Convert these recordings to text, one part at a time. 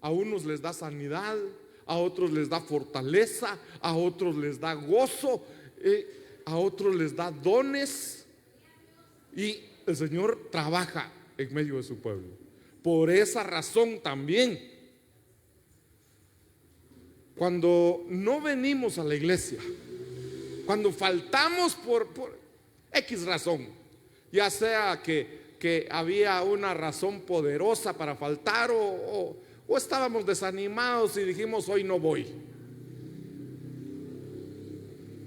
A unos les da sanidad, a otros les da fortaleza, a otros les da gozo, a otros les da dones. Y el Señor trabaja en medio de su pueblo. Por esa razón también, cuando no venimos a la iglesia, cuando faltamos por X razón, ya sea que había una razón poderosa para faltar, o estábamos desanimados y dijimos hoy no voy,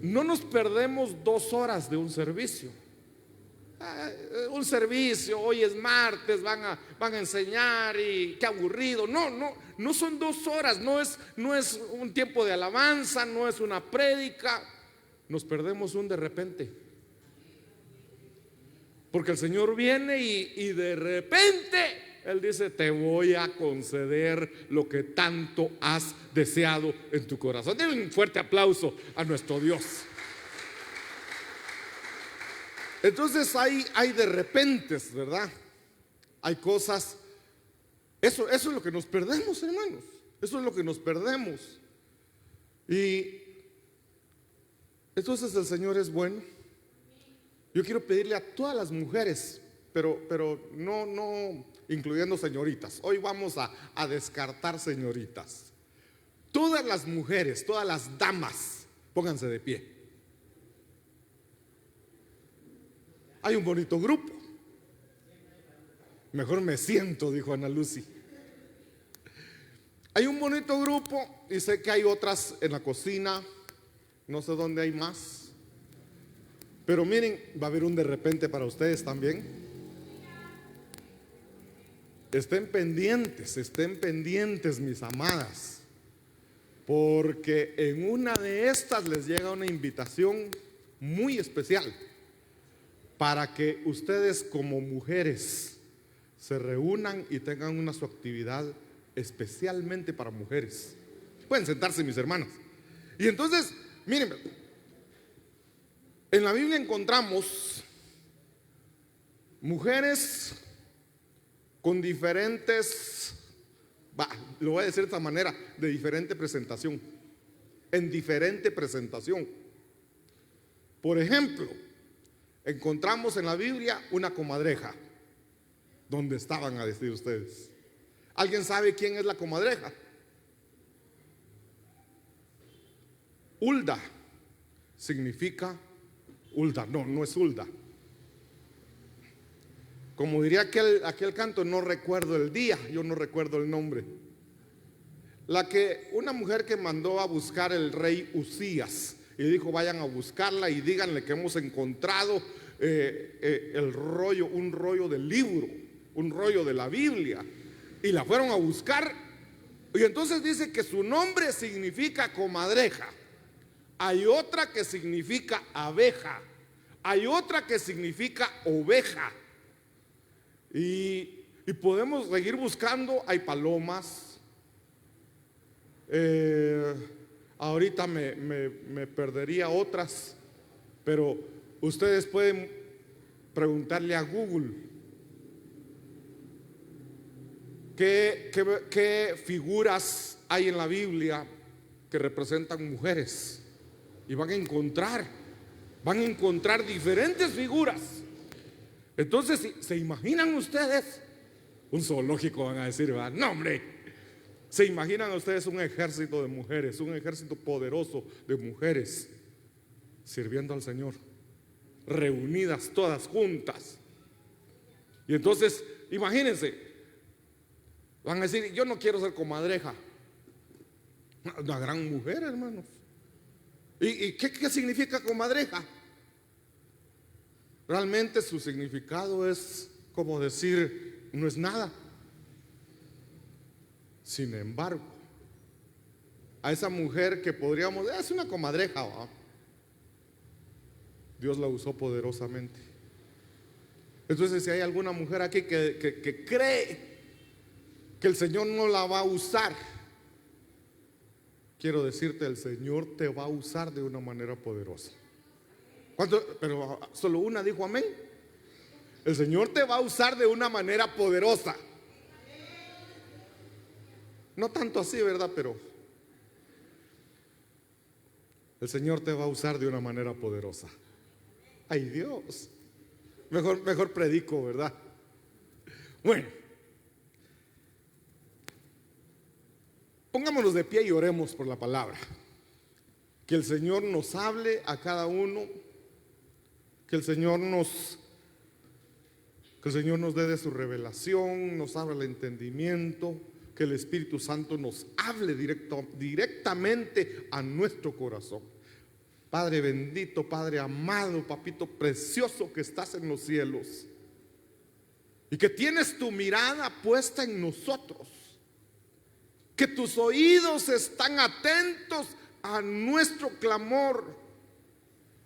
no nos perdemos 2 horas de un servicio. Un servicio, hoy es martes, van a enseñar y qué aburrido. No son 2 horas, no es un tiempo de alabanza, no es una prédica. Nos perdemos un de repente, porque el Señor viene y de repente Él dice: te voy a conceder lo que tanto has deseado en tu corazón. Denle un fuerte aplauso a nuestro Dios. Entonces hay de repentes, ¿verdad? Hay cosas. Eso es lo que nos perdemos, hermanos. Eso es lo que nos perdemos. Y entonces el Señor es bueno. Yo quiero pedirle a todas las mujeres, pero no incluyendo señoritas. Hoy vamos a descartar señoritas. Todas las mujeres, todas las damas, pónganse de pie. Hay un bonito grupo. Mejor me siento, dijo Ana Lucy. Hay un bonito grupo y sé que hay otras en la cocina. No sé dónde hay más. Pero miren, va a haber un de repente para ustedes también. Estén pendientes, mis amadas, porque en una de estas les llega una invitación muy especial para que ustedes como mujeres se reúnan y tengan una su actividad especialmente para mujeres. Pueden sentarse, mis hermanas. Y entonces, miren, en la Biblia encontramos mujeres con diferentes, lo voy a decir de esta manera, de diferente presentación, en diferente presentación. Por ejemplo, encontramos en la Biblia una comadreja. ¿Dónde estaban, a decir ustedes? ¿Alguien sabe quién es la comadreja? Hulda significa Hulda, no es Hulda. Como diría aquel canto, no recuerdo el día, yo no recuerdo el nombre. Una mujer que mandó a buscar el rey Usías y dijo: vayan a buscarla y díganle que hemos encontrado un rollo del libro, un rollo de la Biblia. Y la fueron a buscar. Y entonces dice que su nombre significa comadreja. Hay otra que significa abeja. Hay otra que significa oveja. Y podemos seguir buscando. Hay palomas. Ahorita me perdería otras, pero ustedes pueden preguntarle a Google qué figuras hay en la Biblia que representan mujeres, y van a encontrar diferentes figuras. Entonces, ¿se imaginan ustedes? Un zoológico, van a decir, ¿verdad? No, hombre. ¿Se imaginan ustedes un ejército de mujeres, un ejército poderoso de mujeres sirviendo al Señor, reunidas todas juntas? Y entonces, imagínense, van a decir: yo no quiero ser comadreja. Una gran mujer, hermanos. ¿Y qué significa comadreja? Realmente su significado es como decir: no es nada. Sin embargo, a esa mujer que podríamos decir es una comadreja, ¿va? Dios la usó poderosamente. Entonces, si hay alguna mujer aquí que cree que el Señor no la va a usar, quiero decirte: el Señor te va a usar de una manera poderosa. ¿Cuánto? Pero solo una dijo amén. El Señor te va a usar de una manera poderosa. No tanto así, ¿verdad? Pero el Señor te va a usar de una manera poderosa. Ay, Dios. Mejor predico, ¿verdad? Bueno, pongámonos de pie y oremos por la palabra. Que el Señor nos hable a cada uno. Que el Señor nos dé de su revelación, nos abra el entendimiento, que el Espíritu Santo nos hable directamente a nuestro corazón. Padre bendito, Padre amado, papito precioso que estás en los cielos y que tienes tu mirada puesta en nosotros, que tus oídos están atentos a nuestro clamor,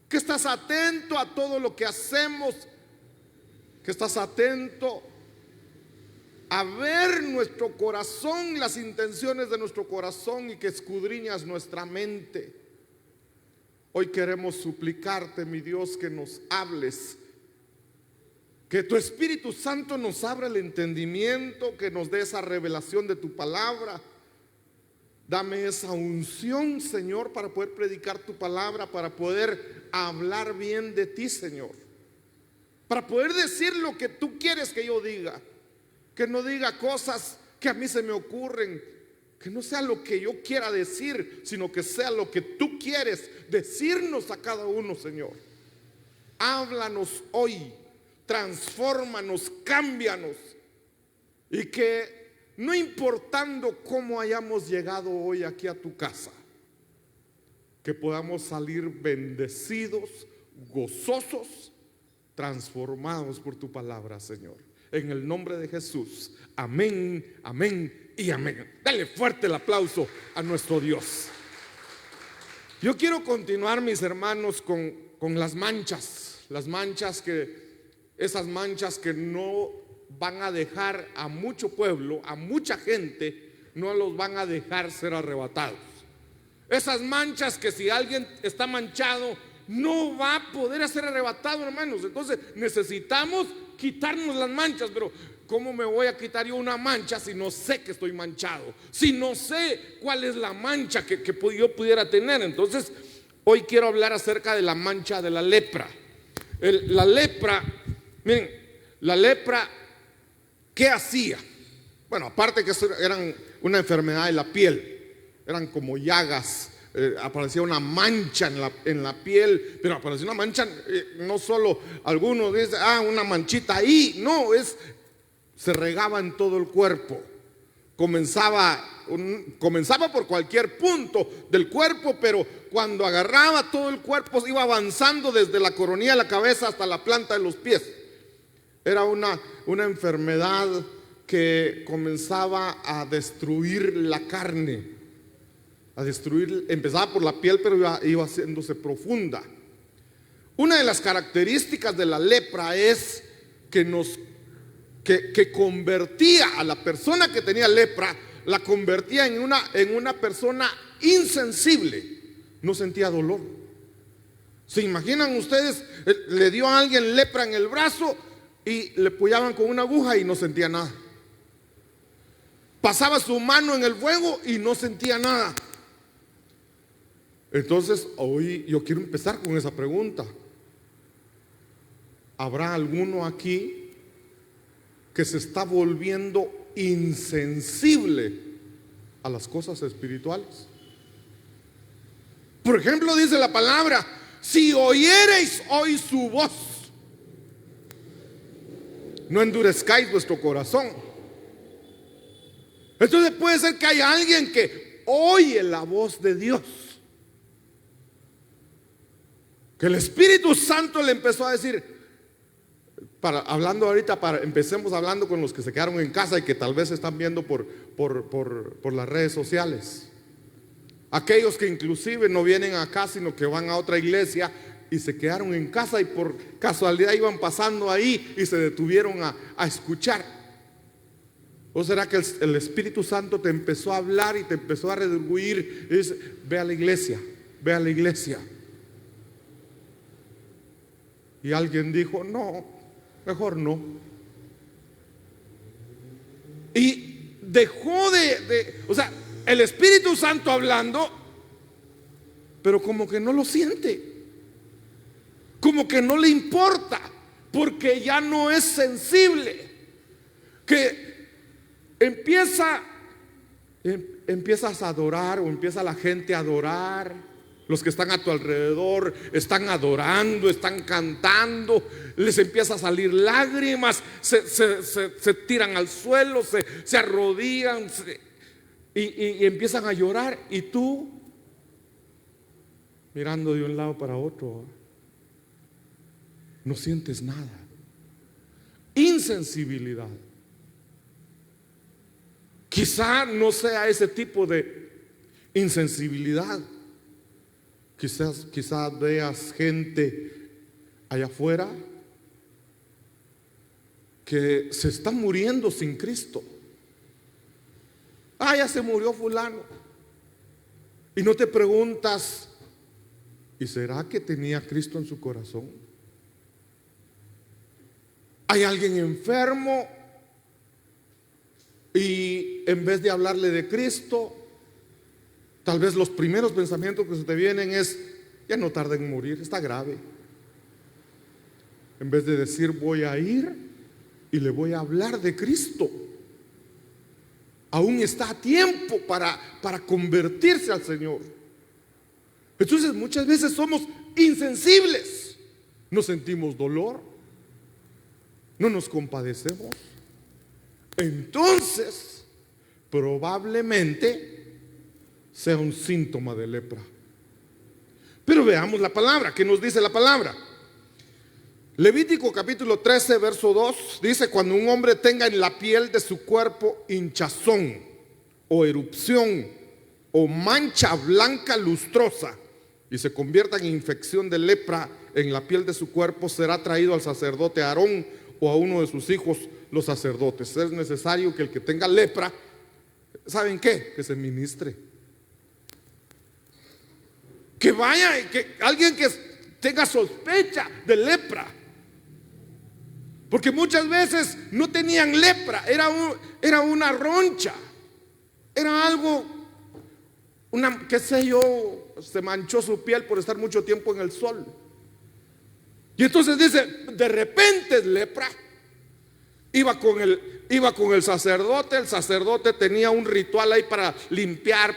que estás atento a todo lo que hacemos, que estás atento a ver nuestro corazón, las intenciones de nuestro corazón, y que escudriñas nuestra mente. Hoy queremos suplicarte, mi Dios, que nos hables, que tu Espíritu Santo nos abra el entendimiento, que nos dé esa revelación de tu palabra. Dame esa unción, Señor, para poder predicar tu palabra, para poder hablar bien de ti, Señor, para poder decir lo que tú quieres que yo diga, que no diga cosas que a mí se me ocurren, que no sea lo que yo quiera decir, sino que sea lo que tú quieres decirnos a cada uno, Señor. Háblanos hoy, transfórmanos, cámbianos, y que no importando cómo hayamos llegado hoy aquí a tu casa, que podamos salir bendecidos, gozosos, transformados por tu palabra, Señor. En el nombre de Jesús, amén, amén y amén. Dale fuerte el aplauso a nuestro Dios. Yo quiero continuar, mis hermanos, con las manchas esas manchas que no van a dejar a mucho pueblo, a mucha gente, no los van a dejar ser arrebatados. Esas manchas que si alguien está manchado, no va a poder ser arrebatado, hermanos. Entonces necesitamos quitarnos las manchas. Pero ¿cómo me voy a quitar yo una mancha si no sé que estoy manchado? Si no sé cuál es la mancha que yo pudiera tener. Entonces hoy quiero hablar acerca de la mancha de la lepra. La lepra, miren, la lepra, ¿qué hacía? Bueno, aparte que eran una enfermedad de la piel, eran como llagas, aparecía una mancha en la piel, pero aparecía una mancha, no solo algunos dicen, una manchita ahí, no, se regaba en todo el cuerpo. Comenzaba por cualquier punto del cuerpo, pero cuando agarraba todo el cuerpo iba avanzando desde la coronilla de la cabeza hasta la planta de los pies. Era una enfermedad que comenzaba a destruir la carne, empezaba por la piel, pero iba haciéndose profunda. Una de las características de la lepra es que convertía a la persona que tenía lepra, la convertía en una persona insensible, no sentía dolor. ¿Se imaginan ustedes? Le dio a alguien lepra en el brazo y le pullaban con una aguja y no sentía nada. Pasaba su mano en el fuego y no sentía nada. Entonces hoy yo quiero empezar con esa pregunta. ¿Habrá alguno aquí que se está volviendo insensible a las cosas espirituales? Por ejemplo, dice la palabra: si oyereis hoy su voz, no endurezcáis vuestro corazón. Entonces puede ser que haya alguien que oye la voz de Dios, que el Espíritu Santo le empezó a decir, empecemos hablando con los que se quedaron en casa y que tal vez están viendo por las redes sociales. Aquellos que inclusive no vienen acá, sino que van a otra iglesia y se quedaron en casa y por casualidad iban pasando ahí y se detuvieron a escuchar. ¿O será que el Espíritu Santo te empezó a hablar y te empezó a redarguir y dice: ve a la iglesia, ve a la iglesia? Y alguien dijo: no, mejor no. Y dejó o sea, el Espíritu Santo hablando, pero como que no lo siente, como que no le importa, porque ya no es sensible. Que empiezas a adorar, o empieza la gente a adorar. Los que están a tu alrededor están adorando, están cantando, les empieza a salir lágrimas, se tiran al suelo, se arrodillan y empiezan a llorar. Y tú mirando de un lado para otro, no sientes nada. Insensibilidad. Quizá no sea ese tipo de insensibilidad. Quizás veas gente allá afuera que se está muriendo sin Cristo. Ya se murió fulano. Y no te preguntas, ¿y será que tenía Cristo en su corazón? Hay alguien enfermo y en vez de hablarle de Cristo, tal vez los primeros pensamientos que se te vienen es: ya no tarda en morir, está grave. En vez de decir: voy a ir y le voy a hablar de Cristo, aún está a tiempo para convertirse al Señor. Entonces muchas veces somos insensibles, no sentimos dolor, no nos compadecemos. Entonces probablemente sea un síntoma de lepra. Pero veamos la palabra. ¿Qué nos dice la palabra? Levítico capítulo 13 verso 2 dice: cuando un hombre tenga en la piel de su cuerpo hinchazón o erupción o mancha blanca lustrosa y se convierta en infección de lepra en la piel de su cuerpo, será traído al sacerdote Aarón o a uno de sus hijos los sacerdotes. Es necesario que el que tenga lepra, ¿saben qué? Que se ministre. Que vaya, que alguien que tenga sospecha de lepra. Porque muchas veces no tenían lepra, era una roncha, era algo, qué sé yo, se manchó su piel por estar mucho tiempo en el sol. Y entonces dice, de repente es lepra. Iba con el sacerdote. El sacerdote tenía un ritual ahí para limpiar,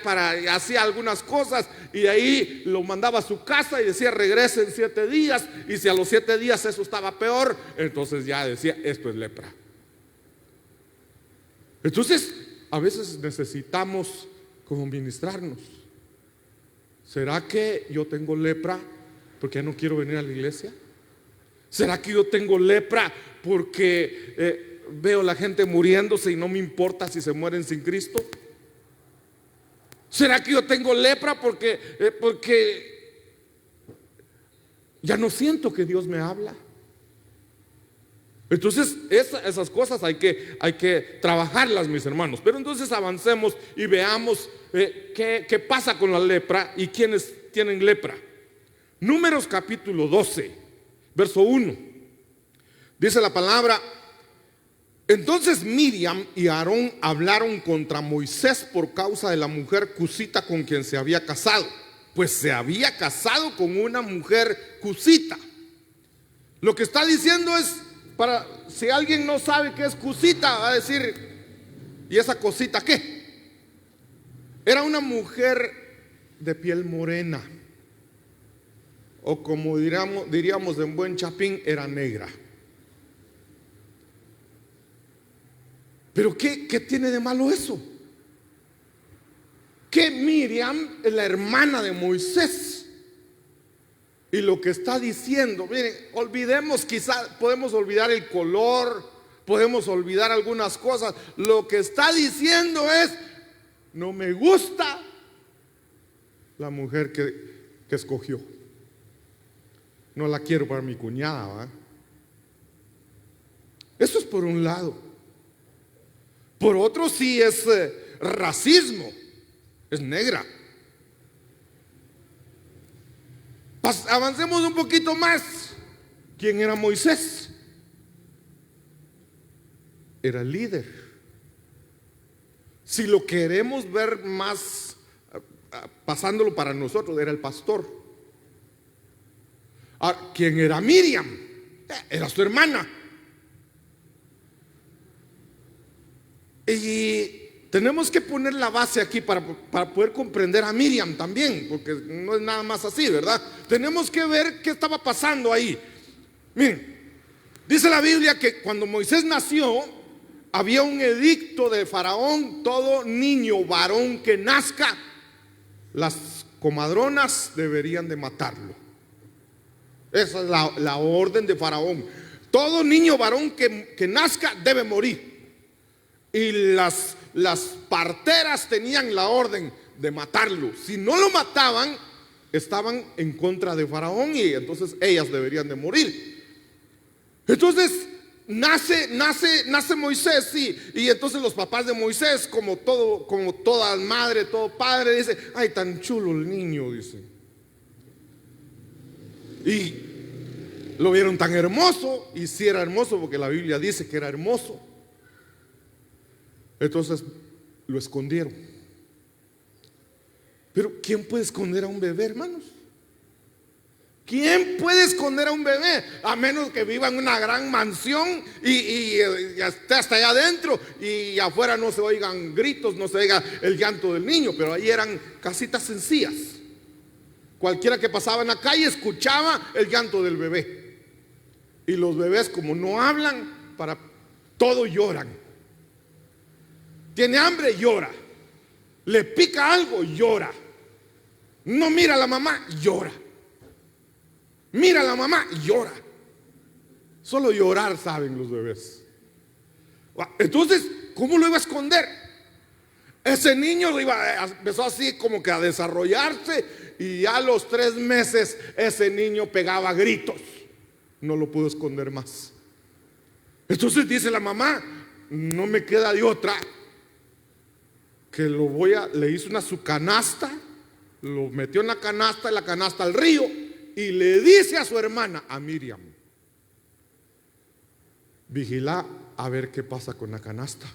hacía algunas cosas, y ahí lo mandaba a su casa y decía: regrese en 7 días. Y si a los 7 días eso estaba peor, entonces ya decía: esto es lepra. Entonces a veces necesitamos como ministrarnos. ¿Será que yo tengo lepra porque ya no quiero venir a la iglesia? ¿Será que yo tengo lepra porque veo a la gente muriéndose y no me importa si se mueren sin Cristo? ¿Será que yo tengo lepra porque ya no siento que Dios me habla? Entonces esas cosas hay que trabajarlas, mis hermanos. Pero entonces avancemos y veamos qué pasa con la lepra y quiénes tienen lepra. Números capítulo 12 verso 1 dice la palabra: entonces Miriam y Aarón hablaron contra Moisés por causa de la mujer cusita con quien se había casado, pues se había casado con una mujer cusita. Lo que está diciendo es, si alguien no sabe qué es cusita, va a decir: ¿y esa cosita qué? Era una mujer de piel morena, o como diríamos en buen chapín, era negra. Pero ¿qué tiene de malo eso? Que Miriam es la hermana de Moisés. Y lo que está diciendo, miren, olvidemos, quizá podemos olvidar el color, podemos olvidar algunas cosas. Lo que está diciendo es: no me gusta la mujer que escogió. No la quiero para mi cuñada, ¿va? Eso es por un lado. Por otro, sí es racismo, es negra. Avancemos un poquito más. ¿Quién era Moisés? Era el líder. si lo queremos ver más, pasándolo para nosotros, era el pastor. Ahora, ¿quién era Miriam? Era su hermana. Y tenemos que poner la base aquí para poder comprender a Miriam también, porque no es nada más así, ¿verdad? Tenemos que ver qué estaba pasando ahí. Miren, dice la Biblia que cuando Moisés nació, había un edicto de Faraón: todo niño varón que nazca, las comadronas deberían de matarlo. Esa es la orden de Faraón. Todo niño varón que nazca debe morir. Y las parteras tenían la orden de matarlo. Si no lo mataban, estaban en contra de Faraón, y entonces ellas deberían de morir. Entonces nace Moisés, y entonces los papás de Moisés, como toda madre, todo padre, dice: ay, tan chulo el niño, dice. Y lo vieron tan hermoso, y sí era hermoso, porque la Biblia dice que era hermoso. Entonces lo escondieron. Pero ¿quién puede esconder a un bebé, hermanos? ¿Quién puede esconder a un bebé? A menos que viva en una gran mansión y esté hasta allá adentro, y afuera no se oigan gritos, no se oiga el llanto del niño. Pero ahí eran casitas sencillas. Cualquiera que pasaba en la calle escuchaba el llanto del bebé. Y los bebés, como no hablan, para todo lloran. Tiene hambre, llora. Le pica algo, llora. No mira a la mamá, llora. Mira a la mamá, llora. Solo llorar saben los bebés. Entonces, ¿cómo lo iba a esconder? Ese niño empezó así como que a desarrollarse, y a los 3 meses ese niño pegaba gritos. No lo pudo esconder más. Entonces dice la mamá: no me queda de otra que le hizo su canasta, lo metió en la canasta al río, y le dice a su hermana, a Miriam: vigila a ver qué pasa con la canasta.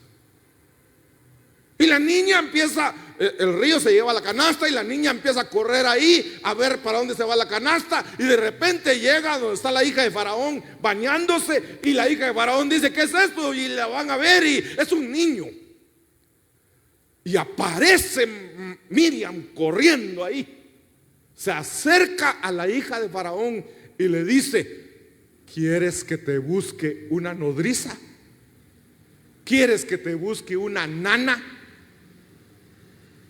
Y la niña empieza, el río se lleva la canasta, y la niña empieza a correr ahí a ver para dónde se va la canasta, y de repente llega donde está la hija de Faraón bañándose, y la hija de Faraón dice: ¿qué es esto? Y la van a ver, y es un niño. Y aparece Miriam corriendo ahí. Se acerca a la hija de Faraón y le dice: ¿quieres que te busque una nodriza? ¿Quieres que te busque una nana?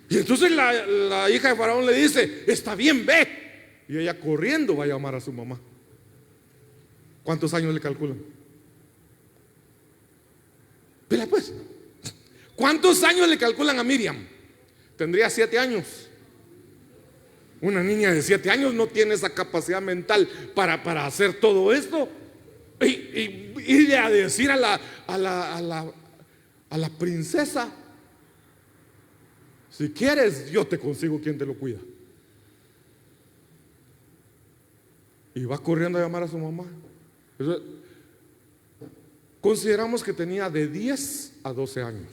Y entonces la hija de Faraón le dice: está bien, ve. Y ella corriendo va a llamar a su mamá. ¿Cuántos años le calculan? Vela pues. ¿Cuántos años le calculan a Miriam? Tendría 7 años. Una niña de 7 años no tiene esa capacidad mental para hacer todo esto. Y de a decir a la princesa: si quieres, yo te consigo quien te lo cuida. Y va corriendo a llamar a su mamá. Entonces, consideramos que tenía de 10 a 12 años,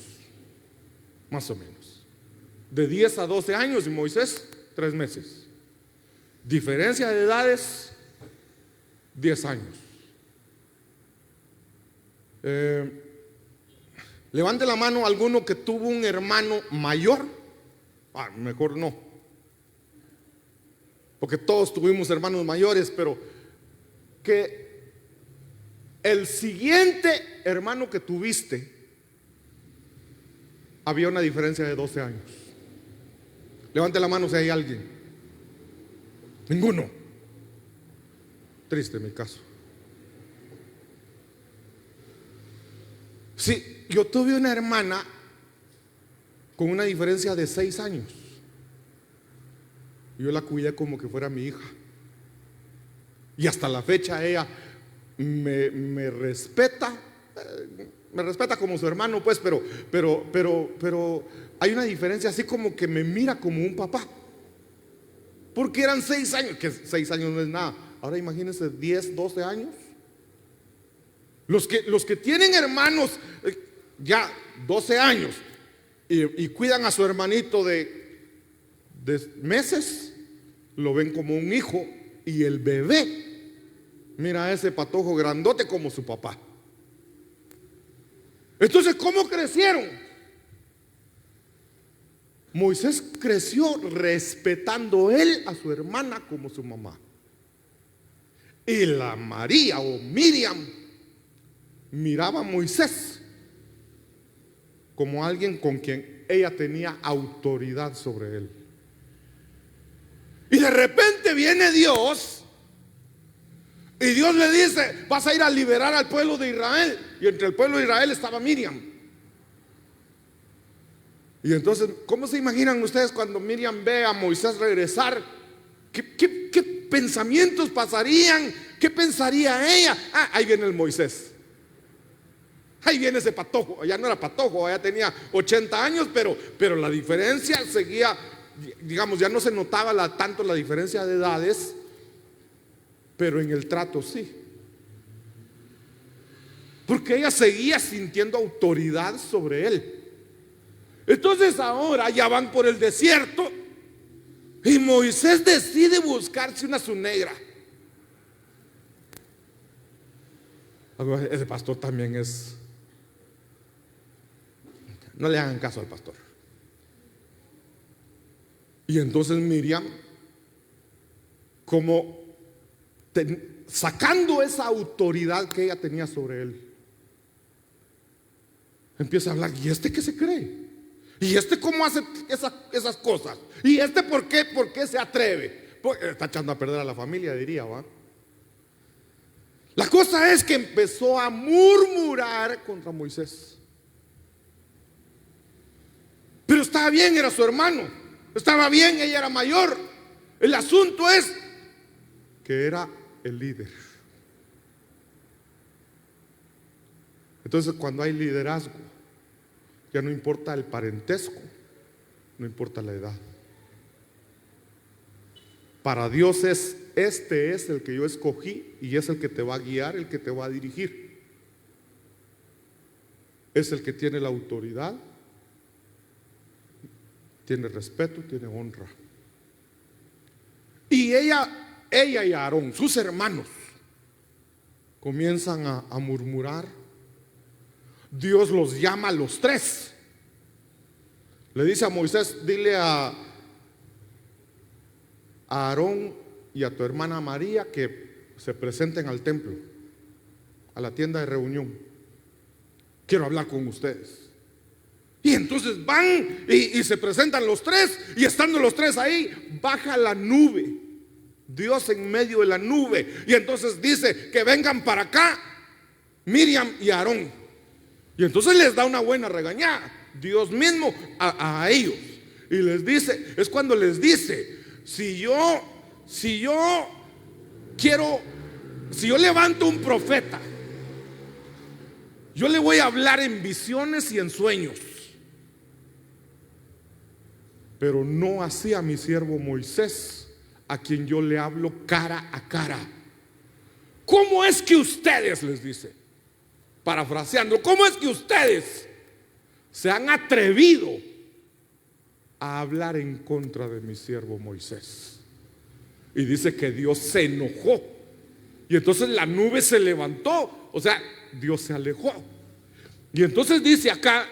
más o menos. De 10 a 12 años, y Moisés 3 meses. Diferencia de edades, 10 años. Levante la mano alguno que tuvo un hermano mayor. Mejor no, porque todos tuvimos hermanos mayores, pero que el siguiente hermano que tuviste había una diferencia de 12 años. Levante la mano si hay alguien. Ninguno. Triste mi caso. Sí, yo tuve una hermana con una diferencia de 6 años. Yo la cuidé como que fuera mi hija. Y hasta la fecha ella me respeta. Me respeta como su hermano, pues, pero hay una diferencia, así como que me mira como un papá. Porque eran 6 años, que 6 años no es nada. Ahora imagínense 10, 12 años. Los que tienen hermanos ya 12 años, y cuidan a su hermanito de meses, lo ven como un hijo, y el bebé mira a ese patojo grandote como su papá. Entonces, ¿cómo crecieron? Moisés creció respetando él a su hermana como su mamá. Y la María o Miriam miraba a Moisés como alguien con quien ella tenía autoridad sobre él. Y de repente viene Dios y Dios le dice: vas a ir a liberar al pueblo de Israel. Y entre el pueblo de Israel estaba Miriam. Y entonces, ¿cómo se imaginan ustedes cuando Miriam ve a Moisés regresar? ¿Qué pensamientos pasarían? ¿Qué pensaría ella? Ahí viene el Moisés. Ahí viene ese patojo. Ya no era patojo, ya tenía 80 años, pero la diferencia seguía, digamos, ya no se notaba tanto la diferencia de edades, pero en el trato sí. Porque ella seguía sintiendo autoridad sobre él. Entonces ahora ya van por el desierto y Moisés decide buscarse una sunegra. Ese pastor también es... No le hagan caso al pastor. Y entonces Miriam, como sacando esa autoridad que ella tenía sobre él, empieza a hablar: ¿y este qué se cree? ¿Y este cómo hace esas cosas? ¿Y este por qué se atreve? Está echando a perder a la familia, diría, ¿va? La cosa es que empezó a murmurar contra Moisés. Pero estaba bien, era su hermano. Estaba bien, ella era mayor. El asunto es que era el líder. Entonces, cuando hay liderazgo, ya no importa el parentesco, no importa la edad. Para Dios este es el que yo escogí y es el que te va a guiar, el que te va a dirigir. Es el que tiene la autoridad, tiene respeto, tiene honra. Y ella y Aarón, sus hermanos, comienzan a murmurar. Dios los llama a los tres. Le dice a Moisés: dile a Aarón y a tu hermana María que se presenten al templo, a la tienda de reunión. Quiero hablar con ustedes. Y entonces van y se presentan los tres. Y estando los tres ahí, baja la nube, Dios en medio de la nube. Y entonces dice que vengan para acá Miriam y Aarón. Y entonces les da una buena regañada Dios mismo a ellos. Y les dice, es cuando les dice: si yo levanto un profeta, yo le voy a hablar en visiones y en sueños, pero no así a mi siervo Moisés, a quien yo le hablo cara a cara. ¿Cómo es que ustedes, les dice, parafraseando, cómo es que ustedes se han atrevido a hablar en contra de mi siervo Moisés? Y dice que Dios se enojó. Y entonces la nube se levantó. O sea, Dios se alejó. Y entonces dice acá,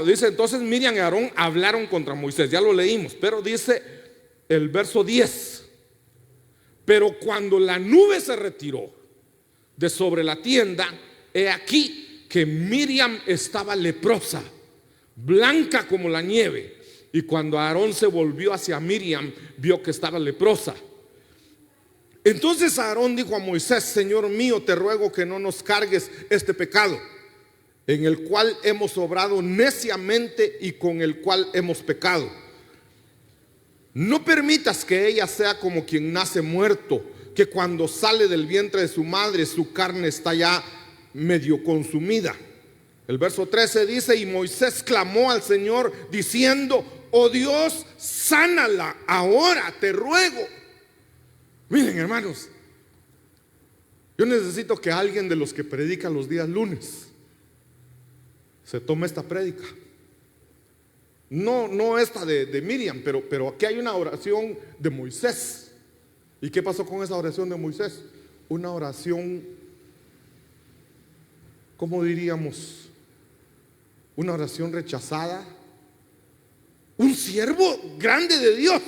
dice: entonces Miriam y Aarón hablaron contra Moisés. Ya lo leímos, pero dice el verso 10: pero cuando la nube se retiró de sobre la tienda, he aquí que Miriam estaba leprosa, blanca como la nieve. Y cuando Aarón se volvió hacia Miriam, vio que estaba leprosa. Entonces Aarón dijo a Moisés: Señor mío, te ruego que no nos cargues este pecado, en el cual hemos obrado neciamente y con el cual hemos pecado. No permitas que ella sea como quien nace muerto, que cuando sale del vientre de su madre, su carne está ya medio consumida. El verso 13 dice: y Moisés clamó al Señor diciendo: oh Dios, sánala ahora, te ruego. Miren, hermanos, yo necesito que alguien de los que predican los días lunes se toma esta prédica. No esta de Miriam, pero aquí hay una oración de Moisés. ¿Y qué pasó con esa oración de Moisés? Una oración, ¿cómo diríamos? Una oración rechazada. Un siervo grande de Dios.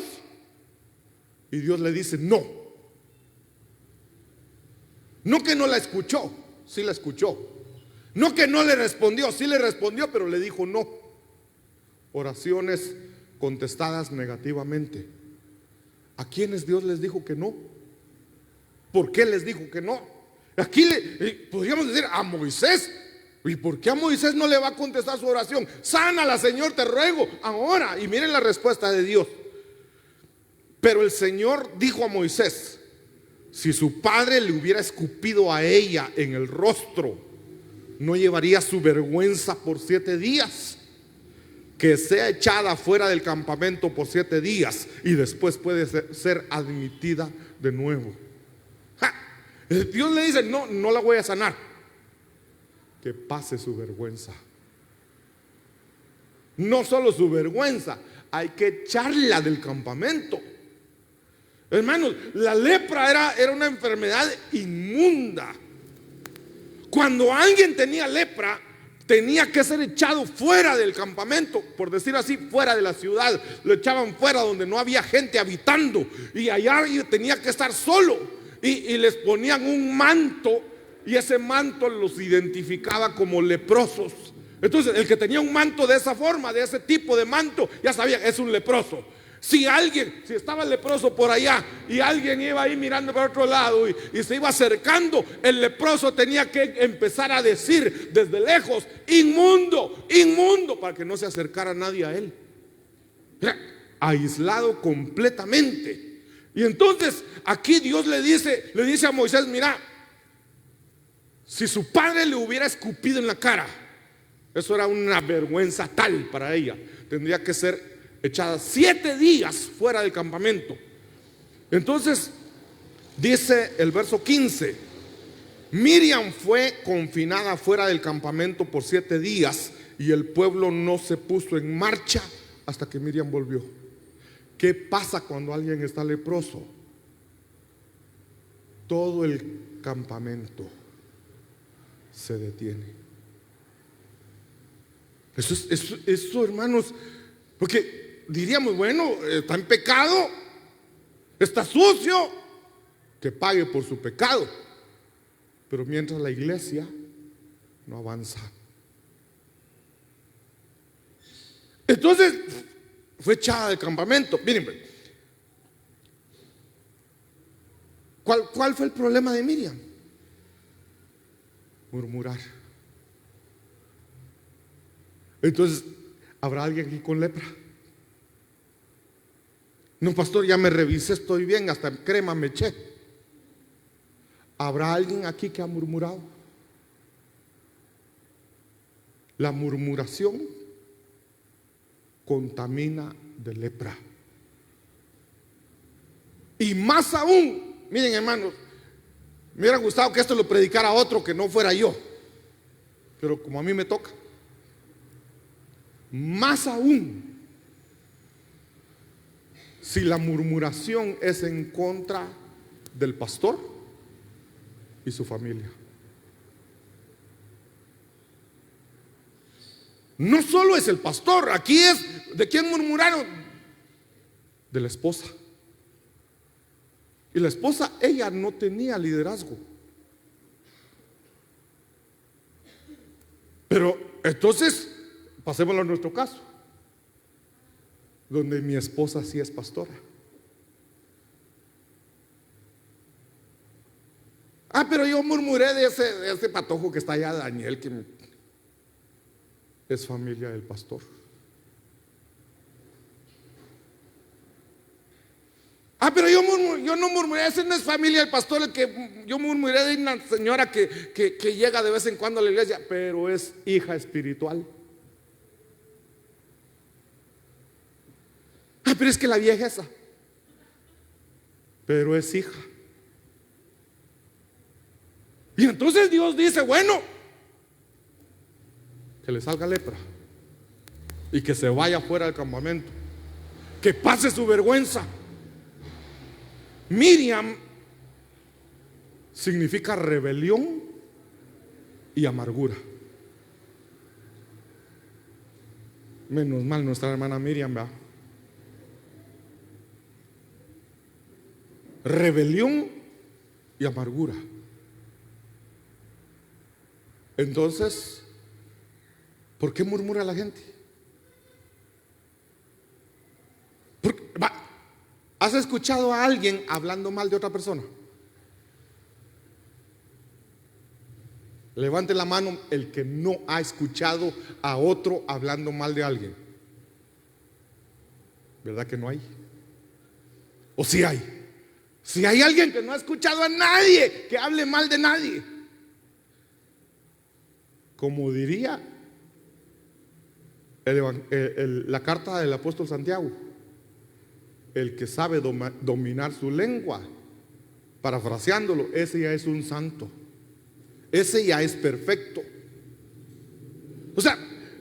Y Dios le dice no. No que no la escuchó, sí la escuchó. No que no le respondió, sí le respondió, pero le dijo no. Oraciones contestadas negativamente. ¿A quiénes Dios les dijo que no? ¿Por qué les dijo que no? Aquí podríamos decir a Moisés. ¿Y por qué a Moisés no le va a contestar su oración? Sánala, Señor, te ruego ahora. Y miren la respuesta de Dios. Pero el Señor dijo a Moisés: si su padre le hubiera escupido a ella en el rostro, no llevaría su vergüenza por 7 días. Que sea echada fuera del campamento por 7 días y después puede ser admitida de nuevo. Dios le dice: no la voy a sanar. Que pase su vergüenza. No solo su vergüenza, hay que echarla del campamento. Hermanos, la lepra era una enfermedad inmunda. Cuando alguien tenía lepra, tenía que ser echado fuera del campamento, por decir así, fuera de la ciudad. Lo echaban fuera donde no había gente habitando, y allá tenía que estar solo. Y les ponían un manto, y ese manto los identificaba como leprosos. Entonces el que tenía un manto de esa forma, de ese tipo de manto, ya sabía, es un leproso. Si estaba el leproso por allá y alguien iba ahí mirando para otro lado y se iba acercando, el leproso tenía que empezar a decir desde lejos: inmundo, inmundo, para que no se acercara nadie a él. Aislado completamente. Y entonces aquí Dios le dice a Moisés: mira, si su padre le hubiera escupido en la cara, eso era una vergüenza tal para ella. Tendría que ser echada 7 días fuera del campamento. Entonces dice el verso 15: Miriam fue confinada fuera del campamento por 7 días y el pueblo no se puso en marcha hasta que Miriam volvió. ¿Qué pasa cuando alguien está leproso? Todo el campamento se detiene. Eso, hermanos, porque diríamos: bueno, está en pecado, está sucio, que pague por su pecado. Pero mientras la iglesia no avanza. Entonces fue echada del campamento. Miren, ¿cuál fue el problema de Miriam? Murmurar. Entonces, ¿habrá alguien aquí con lepra? No, pastor, ya me revisé, estoy bien, hasta crema me eché. ¿Habrá alguien aquí que ha murmurado? La murmuración contamina de lepra. Y más aún, miren, hermanos, me hubiera gustado que esto lo predicara otro que no fuera yo, pero como a mí me toca. Más aún, si la murmuración es en contra del pastor y su familia. No solo es el pastor, aquí es ¿de quién murmuraron? De la esposa. Y la esposa, ella no tenía liderazgo. Pero entonces, pasémoslo a nuestro caso, donde mi esposa sí es pastora. Pero yo murmuré de ese patojo que está allá, Daniel, que es familia del pastor. Pero yo no murmuré, ese no es familia del pastor, el que yo murmuré de una señora que llega de vez en cuando a la iglesia, pero es hija espiritual. Pero es que la vieja esa, pero es hija. Y entonces Dios dice: bueno, que le salga lepra y que se vaya fuera del campamento, que pase su vergüenza. Miriam significa rebelión y amargura. Menos mal nuestra hermana Miriam, ¿verdad? Rebelión y amargura. Entonces, ¿por qué murmura la gente? ¿Has escuchado a alguien hablando mal de otra persona? Levante la mano el que no ha escuchado a otro hablando mal de alguien. ¿Verdad que no hay? ¿O sí hay? Si hay alguien que no ha escuchado a nadie que hable mal de nadie. Como diría la carta del apóstol Santiago, el que sabe dominar su lengua, parafraseándolo, ese ya es un santo. Ese ya es perfecto. O sea,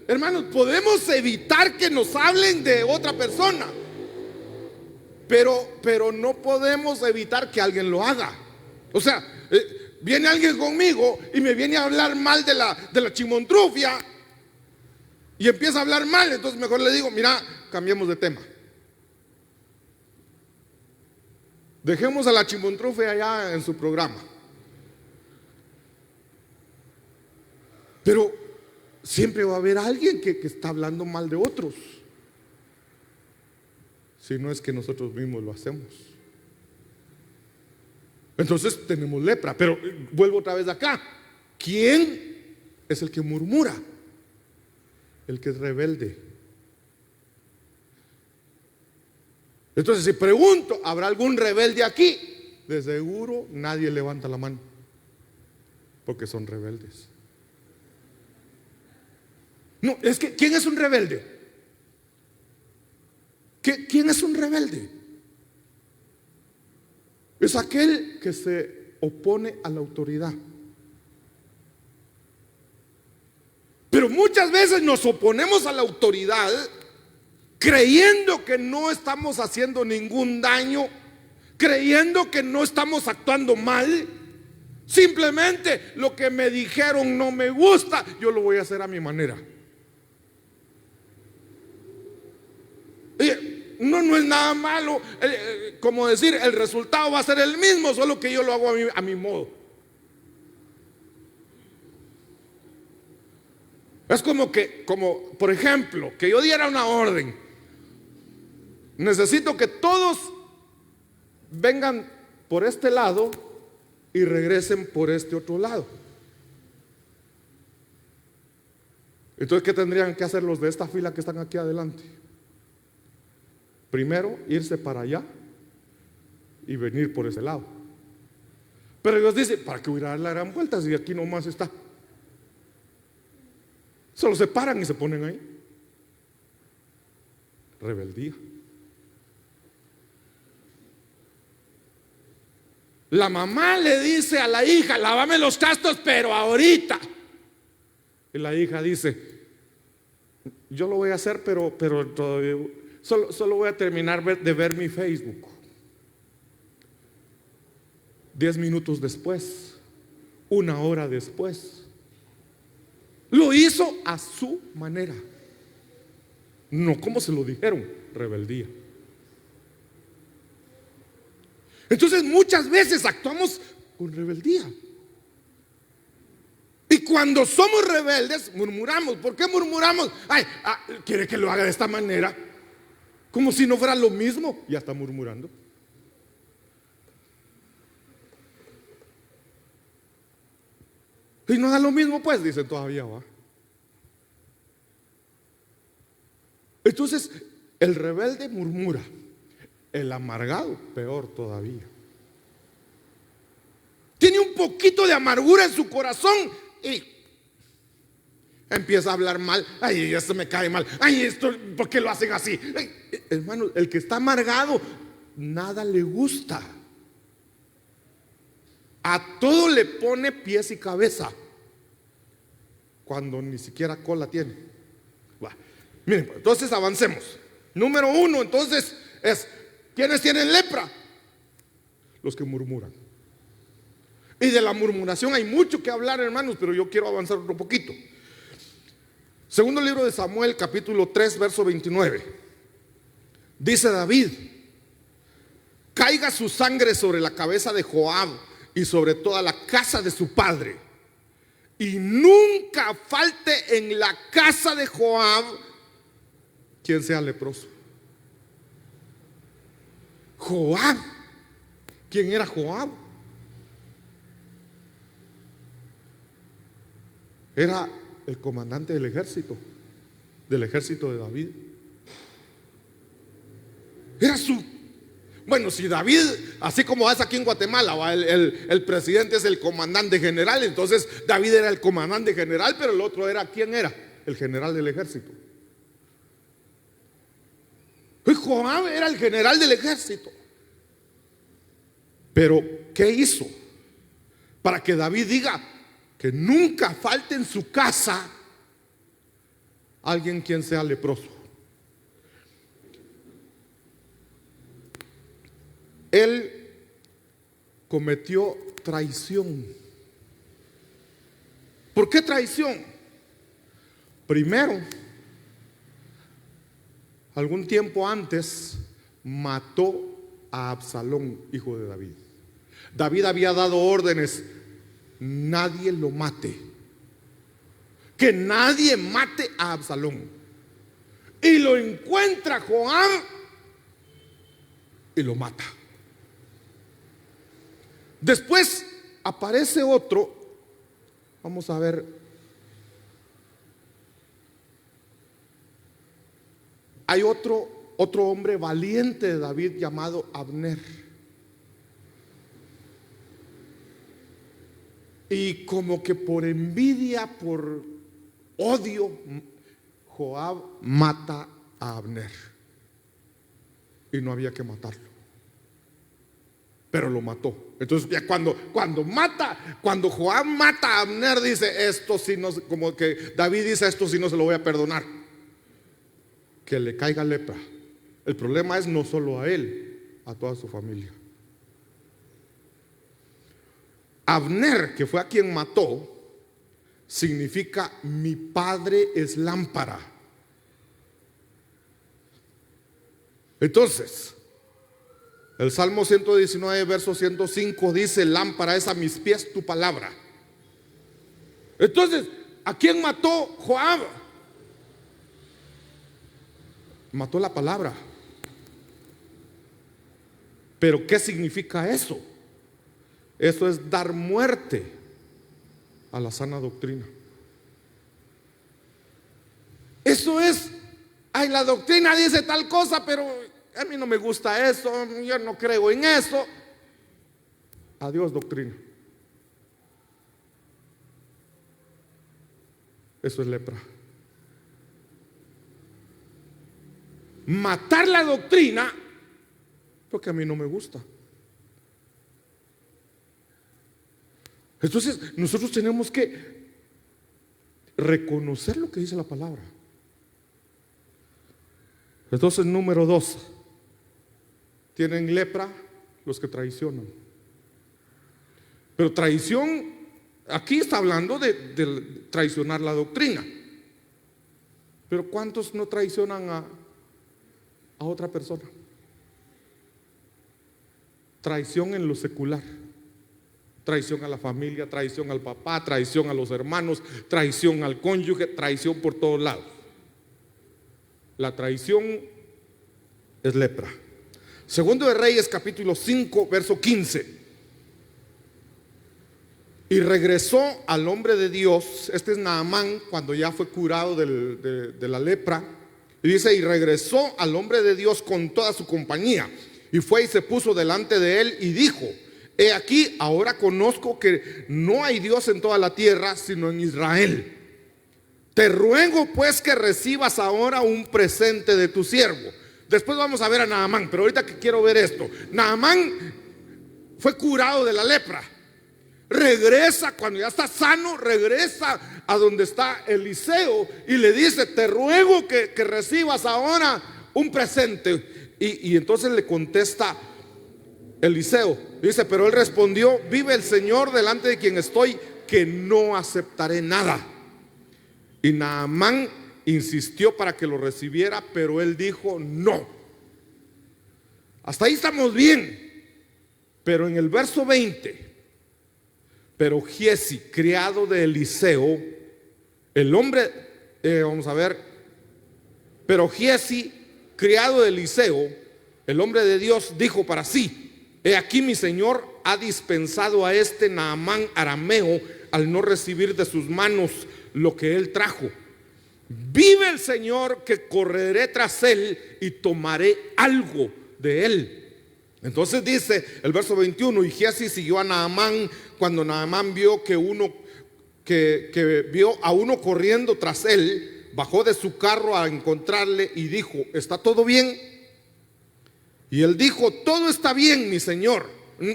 hermanos, podemos evitar que nos hablen de otra persona, pero no podemos evitar que alguien lo haga. O sea, viene alguien conmigo y me viene a hablar mal de la chimontrufia y empieza a hablar mal, entonces mejor le digo, mira, cambiemos de tema. Dejemos a la chimontrufia allá en su programa. Pero siempre va a haber alguien que está hablando mal de otros, si no es que nosotros mismos lo hacemos. Entonces tenemos lepra. Pero vuelvo otra vez acá. ¿Quién es el que murmura? El que es rebelde. Entonces, si pregunto, ¿habrá algún rebelde aquí? De seguro nadie levanta la mano, porque son rebeldes. No, es que ¿quién es un rebelde? ¿Quién es un rebelde? Es aquel que se opone a la autoridad. Pero muchas veces nos oponemos a la autoridad creyendo que no estamos haciendo ningún daño, creyendo que no estamos actuando mal. Simplemente lo que me dijeron no me gusta, yo lo voy a hacer a mi manera. No es nada malo, como decir, el resultado va a ser el mismo, solo que yo lo hago a mi modo. Es como por ejemplo, que yo diera una orden: necesito que todos vengan por este lado y regresen por este otro lado. Entonces, ¿qué tendrían que hacer los de esta fila que están aquí adelante? Primero, irse para allá y venir por ese lado. Pero Dios dice, ¿para qué voy a dar la gran vuelta si aquí nomás está? Solo se paran y se ponen ahí. Rebeldía. La mamá le dice a la hija, lávame los trastos, pero ahorita. Y la hija dice, yo lo voy a hacer, pero todavía solo voy a terminar de ver mi Facebook. 10 minutos después, 1 hora después, lo hizo a su manera, no como se lo dijeron. Rebeldía. Entonces muchas veces actuamos con rebeldía. Y cuando somos rebeldes, murmuramos. ¿Por qué murmuramos? Quiere que lo haga de esta manera, como si no fuera lo mismo. Ya está murmurando. Y no da lo mismo, pues, dicen todavía, ¿va? Entonces, el rebelde murmura. El amargado, peor todavía. Tiene un poquito de amargura en su corazón y empieza a hablar mal. Ay, esto me cae mal. Ay, esto, ¿por qué lo hacen así? Ay, hermano, el que está amargado, nada le gusta. A todo le pone pies y cabeza. cuando ni siquiera cola tiene. Va. Miren, pues, entonces avancemos. Número 1, entonces, es: ¿quiénes tienen lepra? Los que murmuran. Y de la murmuración hay mucho que hablar, hermanos, pero yo quiero avanzar otro poquito. Segundo libro de Samuel, capítulo 3, verso 29. Dice David: caiga su sangre sobre la cabeza de Joab y sobre toda la casa de su padre, y nunca falte en la casa de Joab quien sea leproso. Joab. ¿Quién era Joab? Era el comandante del ejército de David. Era bueno, si David, así como es aquí en Guatemala, el presidente es el comandante general, entonces David era el comandante general, pero el otro era, ¿quién era? El general del ejército. Y Joab era el general del ejército. Pero ¿qué hizo? Para que David diga que nunca falte en su casa alguien quien sea leproso. Él cometió traición. ¿Por qué traición? Primero, algún tiempo antes mató a Absalón, hijo de David. David había dado órdenes: nadie lo mate, que nadie mate a Absalón. Y lo encuentra Joab y lo mata. Después aparece otro. Vamos a ver. Hay otro hombre valiente de David llamado Abner. Y como que por envidia, por odio, Joab mata a Abner. Y no había que matarlo, pero lo mató. Entonces ya cuando Joab mata a Abner, dice: esto sí no, como que David dice: esto sí no se lo voy a perdonar, que le caiga lepra. El problema es no solo a él, a toda su familia. Abner, que fue a quien mató, significa mi padre es lámpara. Entonces, el Salmo 119, verso 105 dice: lámpara es a mis pies tu palabra. Entonces, ¿a quién mató Joab? Mató la palabra. Pero ¿qué significa eso? Eso es dar muerte a la sana doctrina. Eso es: ay, la doctrina dice tal cosa, pero a mí no me gusta eso, yo no creo en eso. Adiós doctrina. Eso es lepra. Matar la doctrina porque a mí no me gusta. Entonces nosotros tenemos que reconocer lo que dice la palabra. Entonces, número 2, tienen lepra los que traicionan. Pero traición, aquí está hablando de traicionar la doctrina. Pero ¿cuántos no traicionan a otra persona? Traición en lo secular. Traición a la familia, traición al papá, traición a los hermanos, traición al cónyuge, traición por todos lados. La traición es lepra. Segundo de Reyes, capítulo 5, verso 15. Y regresó al hombre de Dios, este es Naamán, cuando ya fue curado de la lepra. Y dice: y regresó al hombre de Dios con toda su compañía, y fue y se puso delante de él y dijo: he aquí, ahora conozco que no hay Dios en toda la tierra sino en Israel. Te ruego pues que recibas ahora un presente de tu siervo. Después vamos a ver a Naamán, pero ahorita que quiero ver esto. Naamán fue curado de la lepra. Regresa, cuando ya está sano, regresa a donde está Eliseo y le dice: te ruego que recibas ahora un presente. Y entonces le contesta Eliseo, dice: pero él respondió: vive el Señor delante de quien estoy, que no aceptaré nada. Y Naamán insistió para que lo recibiera, pero él dijo: no. Hasta ahí estamos bien. Pero en el verso 20: pero Giezi, criado de Eliseo, el hombre, vamos a ver, pero Giezi, criado de Eliseo, el hombre de Dios, dijo para sí: he aquí mi señor ha dispensado a este Naamán arameo al no recibir de sus manos lo que él trajo. Vive el Señor que correré tras él y tomaré algo de él. Entonces dice el verso 21: y Giezi siguió a Naamán. Cuando Naamán vio que vio a uno corriendo tras él, bajó de su carro a encontrarle y dijo: ¿está todo bien? Y él dijo: todo está bien, mi señor,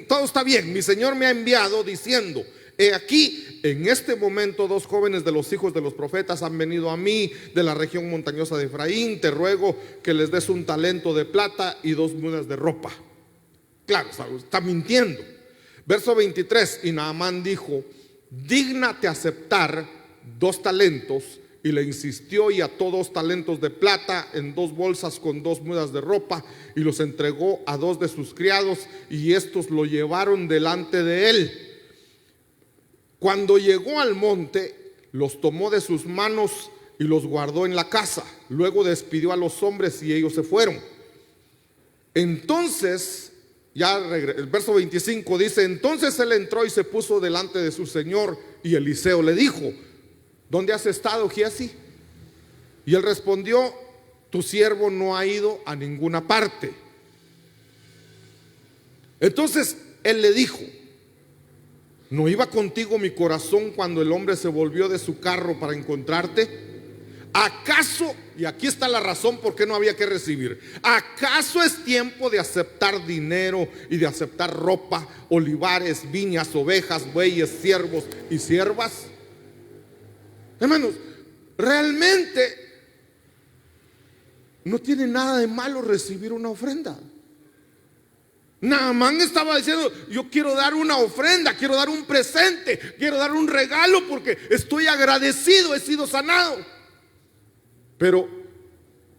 todo está bien. Mi señor me ha enviado diciendo: he aquí, en este momento 2 jóvenes de los hijos de los profetas han venido a mí de la región montañosa de Efraín. Te ruego que les des un talento de plata y 2 mudas de ropa. Claro, está mintiendo. Verso 23: y Naamán dijo: dígnate aceptar 2 talentos. Y le insistió y ató 2 talentos de plata en 2 bolsas con 2 mudas de ropa, y los entregó a 2 de sus criados, y estos lo llevaron delante de él. Cuando llegó al monte, los tomó de sus manos y los guardó en la casa. Luego despidió a los hombres y ellos se fueron. Entonces, el verso 25 dice: entonces él entró y se puso delante de su señor, y Eliseo le dijo: ¿dónde has estado, Giezi? Y él respondió: tu siervo no ha ido a ninguna parte. Entonces él le dijo: ¿no iba contigo mi corazón cuando el hombre se volvió de su carro para encontrarte? ¿Acaso, y aquí está la razón por qué no había que recibir, acaso es tiempo de aceptar dinero y de aceptar ropa, olivares, viñas, ovejas, bueyes, siervos y siervas? Hermanos, realmente no tiene nada de malo recibir una ofrenda. Naamán estaba diciendo: yo quiero dar una ofrenda, quiero dar un presente, quiero dar un regalo porque estoy agradecido, he sido sanado. Pero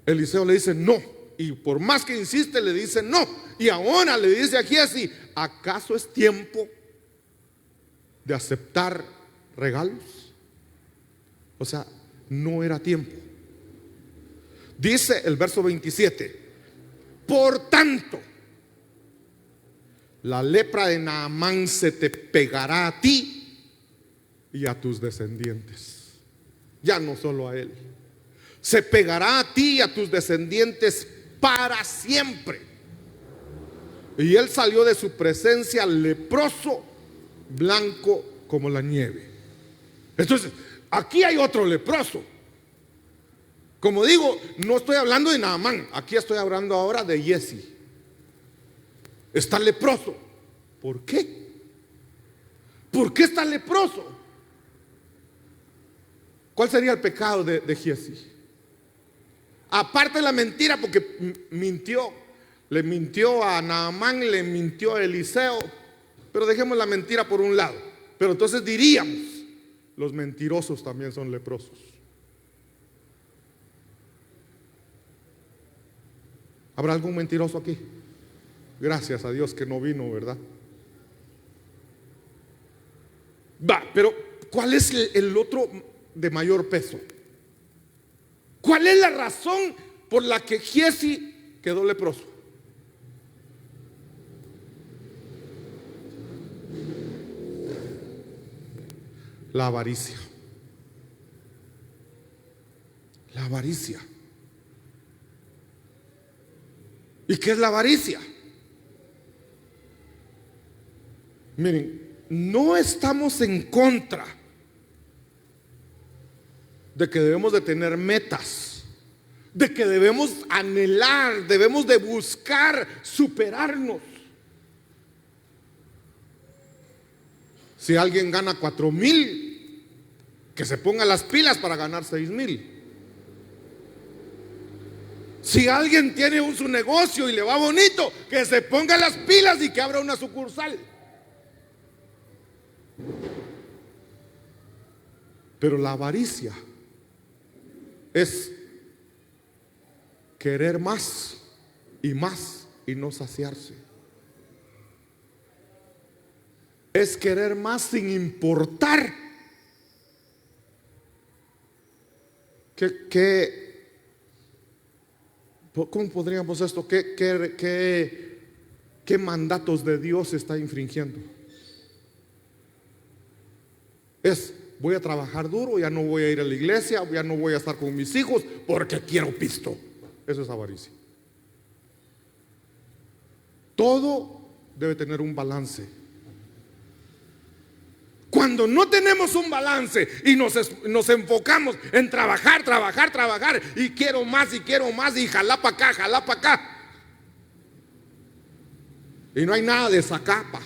Eliseo le dice no, y por más que insiste le dice no. Y ahora le dice a Giezi: ¿acaso es tiempo de aceptar regalos? O sea, no era tiempo. Dice el verso 27: por tanto, la lepra de Naamán se te pegará a ti y a tus descendientes. Ya no solo a él, se pegará a ti y a tus descendientes para siempre. Y él salió de su presencia leproso, blanco como la nieve. Entonces, aquí hay otro leproso. Como digo, no estoy hablando de Naamán, aquí estoy hablando ahora de Giezi. Está leproso. ¿Por qué? ¿Por qué está leproso? ¿Cuál sería el pecado de Giezi? Aparte de la mentira, porque mintió. Le mintió a Naamán, le mintió a Eliseo. Pero dejemos la mentira por un lado. Pero entonces diríamos: los mentirosos también son leprosos. ¿Habrá algún mentiroso aquí? Gracias a Dios que no vino, ¿verdad? Pero ¿cuál es el otro de mayor peso? ¿Cuál es la razón por la que Giezi quedó leproso? La avaricia. La avaricia. ¿Y qué es la avaricia? Miren, no estamos en contra de que debemos de tener metas, de que debemos anhelar, debemos de buscar superarnos. Si alguien gana 4,000, que se ponga las pilas para ganar 6,000. Si alguien tiene su negocio y le va bonito, que se ponga las pilas y que abra una sucursal. Pero la avaricia es querer más y más y no saciarse. Es querer más sin importar ¿cómo podríamos esto? ¿Qué mandatos de Dios está infringiendo? Voy a trabajar duro, ya no voy a ir a la iglesia, ya no voy a estar con mis hijos porque quiero pisto. Eso es avaricia. Todo debe tener un balance. Cuando no tenemos un balance y nos enfocamos en trabajar y quiero más y jalá para acá, jalá para acá, y no hay nada de zacapa.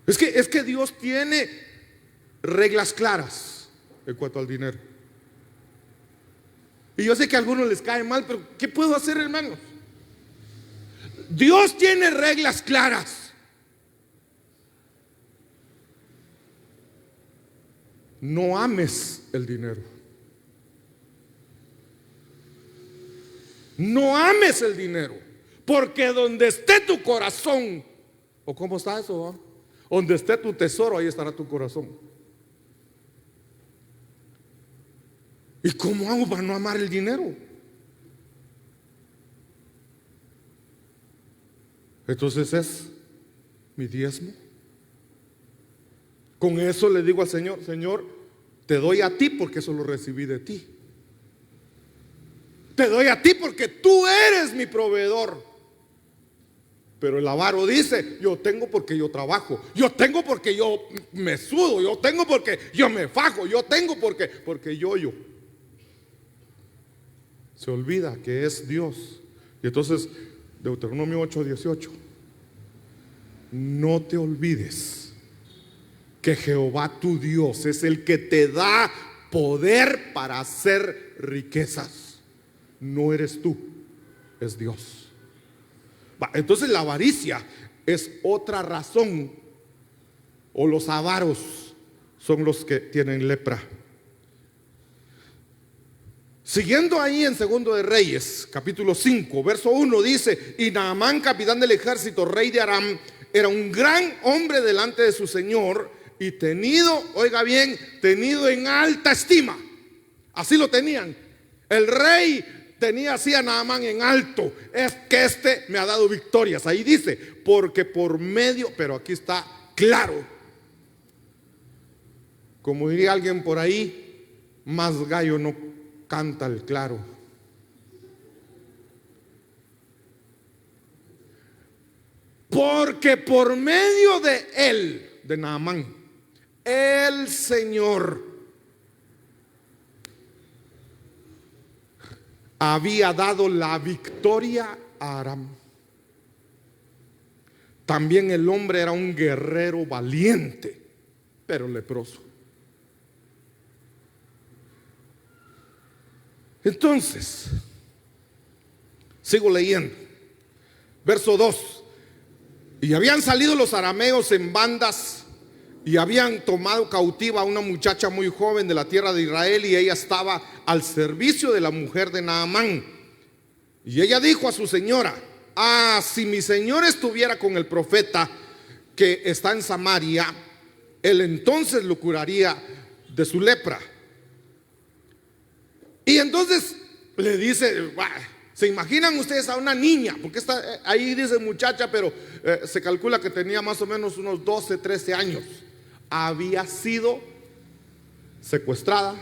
Es que Dios tiene reglas claras en cuanto al dinero. Y yo sé que a algunos les cae mal, pero ¿qué puedo hacer, hermanos? Dios tiene reglas claras. No ames el dinero. No ames el dinero, porque donde esté tu corazón, ¿o cómo está eso? Donde esté tu tesoro, ahí estará tu corazón. ¿Y cómo hago para no amar el dinero? Entonces es mi diezmo. Con eso le digo al Señor: Señor, te doy a ti porque eso lo recibí de ti. Te doy a ti porque tú eres mi proveedor. Pero el avaro dice: yo tengo porque yo trabajo, yo tengo porque yo me sudo, yo tengo porque yo me fajo, yo tengo porque yo. Se olvida que es Dios. Y entonces Deuteronomio 8:18: no te olvides que Jehová tu Dios es el que te da poder para hacer riquezas. No eres tú, es Dios. Entonces la avaricia es otra razón, o los avaros son los que tienen lepra. Siguiendo ahí en Segundo de Reyes, capítulo 5, verso 1 dice: y Naamán, capitán del ejército, rey de Aram, era un gran hombre delante de su señor y tenido, oiga bien, tenido en alta estima. Así lo tenían. El rey tenía así a Naamán en alto. Es que este me ha dado victorias. Ahí dice: porque por medio, pero aquí está claro. Como diría alguien por ahí, más gallo no canta el claro. Porque por medio de él, de Naamán, el Señor había dado la victoria a Aram. También el hombre era un guerrero valiente, pero leproso. Entonces, sigo leyendo. Verso 2: y habían salido los arameos en bandas y habían tomado cautiva a una muchacha muy joven de la tierra de Israel, y ella estaba al servicio de la mujer de Naamán. Y ella dijo a su señora: si mi señor estuviera con el profeta que está en Samaria, él entonces lo curaría de su lepra. Y entonces le dice: ¿se imaginan ustedes a una niña? Porque ahí dice muchacha, pero se calcula que tenía más o menos unos 12, 13 años. Había sido secuestrada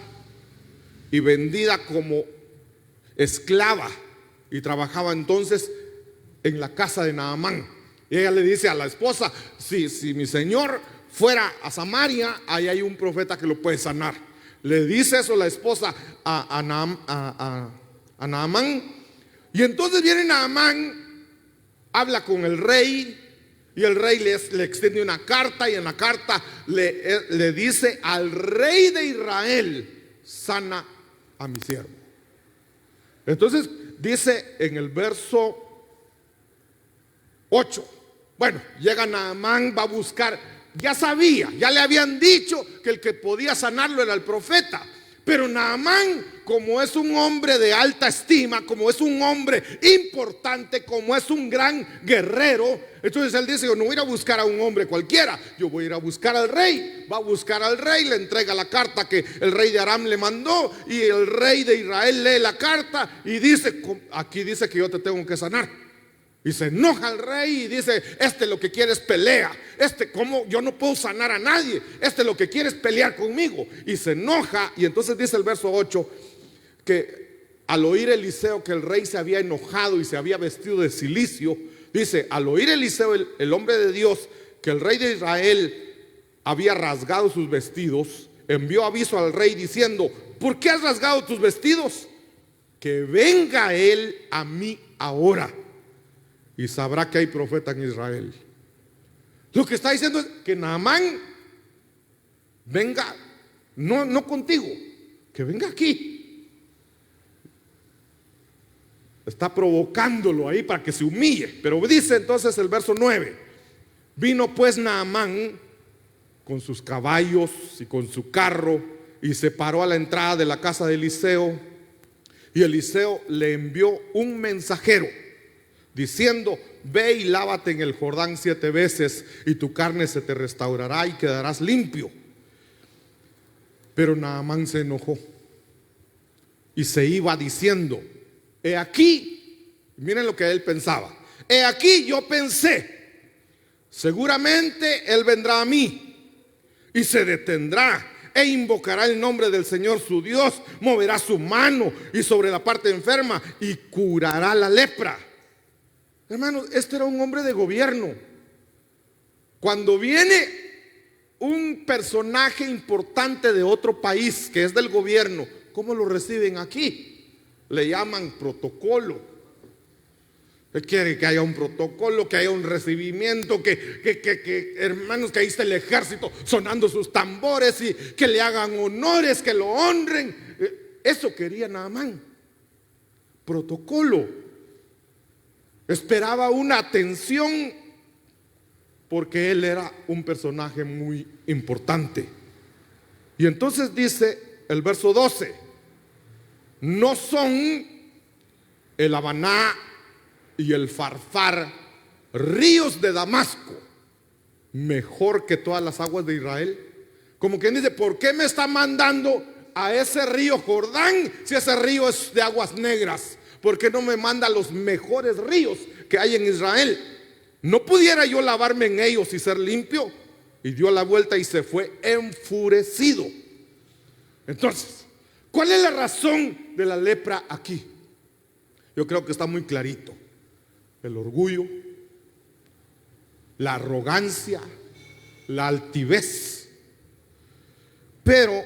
y vendida como esclava, y trabajaba entonces en la casa de Naamán. Y ella le dice a la esposa: si mi señor fuera a Samaria, ahí hay un profeta que lo puede sanar. Le dice eso la esposa a Naamán. Y entonces viene Naamán, habla con el rey, Y el rey le extiende una carta, y en la carta le dice al rey de Israel: sana a mi siervo. Entonces dice en el verso 8, bueno, llega Naamán, va a buscar. Ya sabía, ya le habían dicho que el que podía sanarlo era el profeta. Pero Naamán, como es un hombre de alta estima, como es un hombre importante, como es un gran guerrero, entonces él dice: yo no voy a ir a buscar a un hombre cualquiera, yo voy a ir a buscar al rey. Va a buscar al rey, le entrega la carta que el rey de Aram le mandó, y el rey de Israel lee la carta y dice: aquí dice que yo te tengo que sanar. Y se enoja el rey y dice: lo que quiere es pelea. ¿Cómo? Yo no puedo sanar a nadie. Lo que quiere es pelear conmigo. Y se enoja. Y entonces dice el verso 8 que al oír Eliseo que el rey se había enojado y se había vestido de cilicio, dice: al oír Eliseo, el hombre de Dios, que el rey de Israel había rasgado sus vestidos, envió aviso al rey diciendo: ¿por qué has rasgado tus vestidos? Que venga él a mí ahora, y sabrá que hay profeta en Israel. Lo que está diciendo es que Naamán venga, no contigo, que venga aquí. Está provocándolo ahí para que se humille. Pero dice entonces el verso 9: vino pues Naamán con sus caballos y con su carro, y se paró a la entrada de la casa de Eliseo. Y Eliseo le envió un mensajero diciendo: ve y lávate en el Jordán 7 veces, y tu carne se te restaurará y quedarás limpio. Pero Naamán se enojó y se iba diciendo: he aquí, miren lo que él pensaba, he aquí yo pensé, seguramente él vendrá a mí y se detendrá e invocará el nombre del Señor su Dios, moverá su mano y sobre la parte enferma y curará la lepra. Hermanos, este era un hombre de gobierno. Cuando viene un personaje importante de otro país que es del gobierno, ¿cómo lo reciben aquí? Le llaman protocolo. Él quiere que haya un protocolo, que haya un recibimiento, hermanos, que ahí está el ejército sonando sus tambores y que le hagan honores, que lo honren. Eso quería Naamán. Protocolo. Esperaba una atención porque él era un personaje muy importante. Y entonces dice el verso 12: no son el Habaná y el Farfar, ríos de Damasco, mejor que todas las aguas de Israel. Como quien dice: ¿por qué me está mandando a ese río Jordán si ese río es de aguas negras? ¿Por qué no me manda a los mejores ríos que hay en Israel? ¿No pudiera yo lavarme en ellos y ser limpio? Y dio la vuelta y se fue enfurecido. Entonces, ¿cuál es la razón de la lepra aquí? Yo creo que está muy clarito: el orgullo, la arrogancia, la altivez. Pero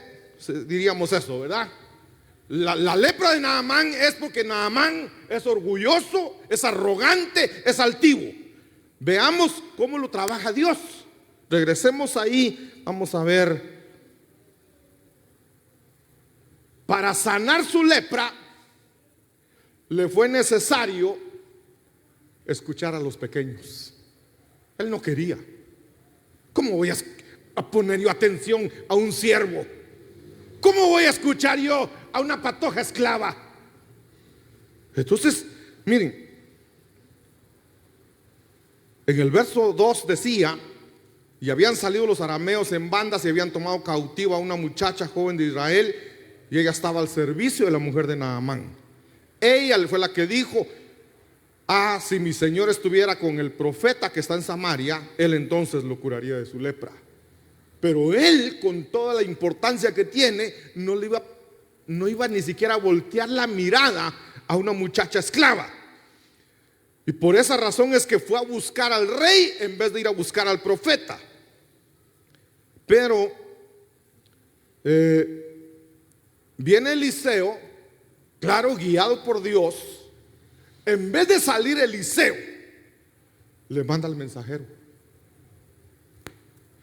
diríamos eso, ¿verdad? La lepra de Naamán es porque Naamán es orgulloso, es arrogante, es altivo. Veamos cómo lo trabaja Dios. Regresemos ahí, vamos a ver. Para sanar su lepra, le fue necesario escuchar a los pequeños. Él no quería. ¿Cómo voy a poner yo atención a un siervo? ¿Cómo voy a escuchar yo a una patoja esclava? Entonces, miren, en el verso 2 decía: y habían salido los arameos en bandas y habían tomado cautivo a una muchacha joven de Israel, y ella estaba al servicio de la mujer de Naamán. Ella fue la que dijo: si mi señor estuviera con el profeta que está en Samaria, él entonces lo curaría de su lepra. Pero él, con toda la importancia que tiene, no iba ni siquiera a voltear la mirada a una muchacha esclava. Y por esa razón es que fue a buscar al rey en vez de ir a buscar al profeta. Pero viene Eliseo, claro, guiado por Dios. En vez de salir Eliseo, le manda al mensajero: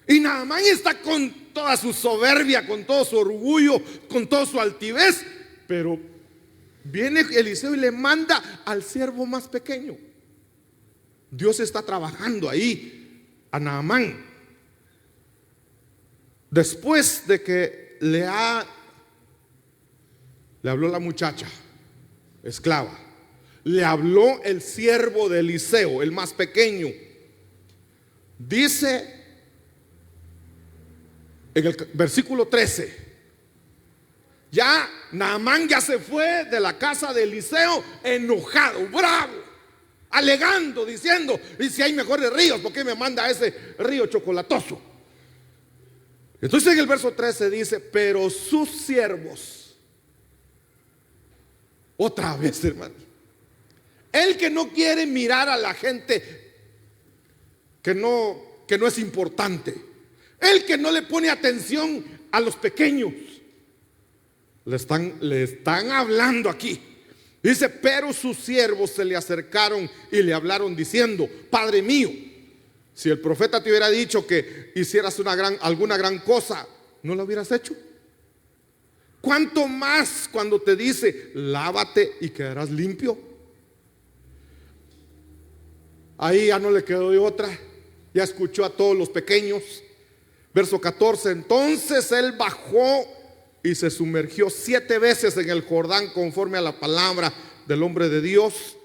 Y Naamán está con toda su soberbia, con todo su orgullo, con toda su altivez. Pero viene Eliseo y le manda al siervo más pequeño. Dios está trabajando ahí a Naamán. Después de que le habló la muchacha esclava, le habló el siervo de Eliseo, el más pequeño. Dice en el versículo 13, ya Naamán ya se fue de la casa de Eliseo enojado, bravo, alegando, diciendo: y si hay mejores ríos, ¿por qué me manda a ese río chocolatoso? Entonces en el verso 13 dice: pero sus siervos, otra vez, hermano, el que no quiere mirar a la gente que no es importante, el que no le pone atención a los pequeños, le están hablando aquí. Dice: pero sus siervos se le acercaron y le hablaron diciendo: Padre mío, si el profeta te hubiera dicho que hicieras alguna gran cosa, ¿no lo hubieras hecho? ¿Cuánto más cuando te dice: lávate y quedarás limpio? Ahí ya no le quedó de otra, ya escuchó a todos los pequeños. Verso 14: entonces él bajó y se sumergió 7 veces en el Jordán conforme a la palabra del hombre de Dios,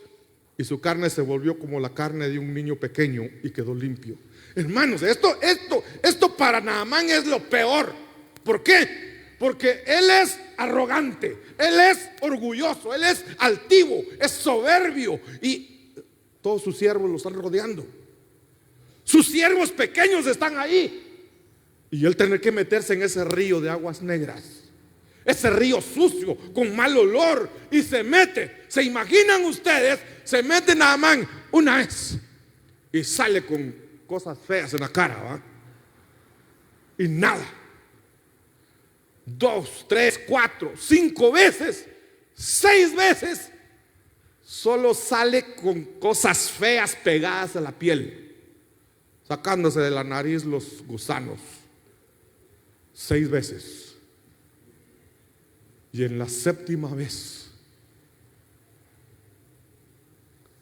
y su carne se volvió como la carne de un niño pequeño y quedó limpio. Hermanos, esto para Naamán es lo peor. ¿Por qué? Porque él es arrogante, él es orgulloso, él es altivo, es soberbio, y todos sus siervos lo están rodeando. Sus siervos pequeños están ahí, y él tener que meterse en ese río de aguas negras, ese río sucio con mal olor, y se mete. ¿Se imaginan ustedes? Se mete Naamán una vez y sale con cosas feas en la cara, ¿va? Y nada. 2, 3, 4, 5 veces, 6 veces, solo sale con cosas feas pegadas a la piel, sacándose de la nariz los gusanos. 6 veces. Y en la 7ª vez,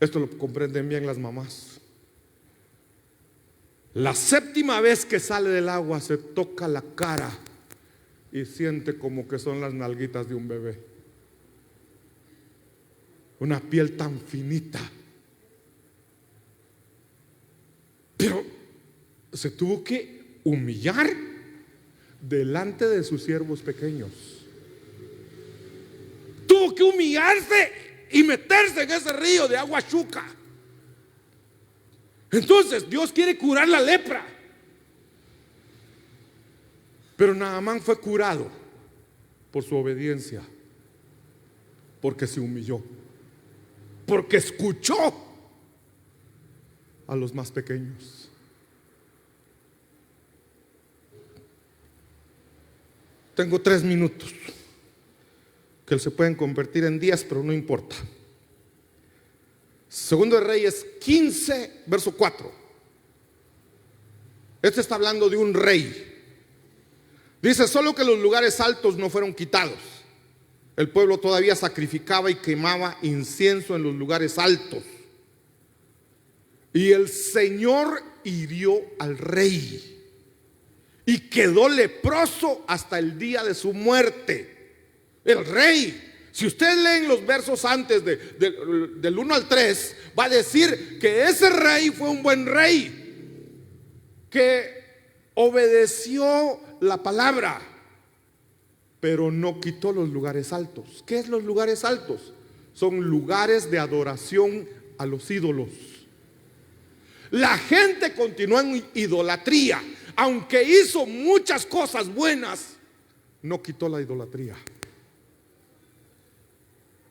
esto lo comprenden bien las mamás, la 7ª vez que sale del agua se toca la cara y siente como que son las nalguitas de un bebé. Una piel tan finita. Pero se tuvo que humillar delante de sus siervos pequeños. Tuvo que humillarse y meterse en ese río de agua chuca. Entonces Dios quiere curar la lepra, pero Naamán fue curado por su obediencia, porque se humilló, porque escuchó a los más pequeños. Tengo 3 minutos que se pueden convertir en días, pero no importa. Segundo de Reyes 15, verso 4. Este está hablando de un rey. Dice: solo que los lugares altos no fueron quitados. El pueblo todavía sacrificaba y quemaba incienso en los lugares altos. Y el Señor hirió al rey y quedó leproso hasta el día de su muerte. El rey, si ustedes leen los versos antes del 1 al 3, va a decir que ese rey fue un buen rey, que obedeció la palabra, pero no quitó los lugares altos. ¿Qué es los lugares altos? Son lugares de adoración a los ídolos. La gente continuó en idolatría. Aunque hizo muchas cosas buenas, no quitó la idolatría.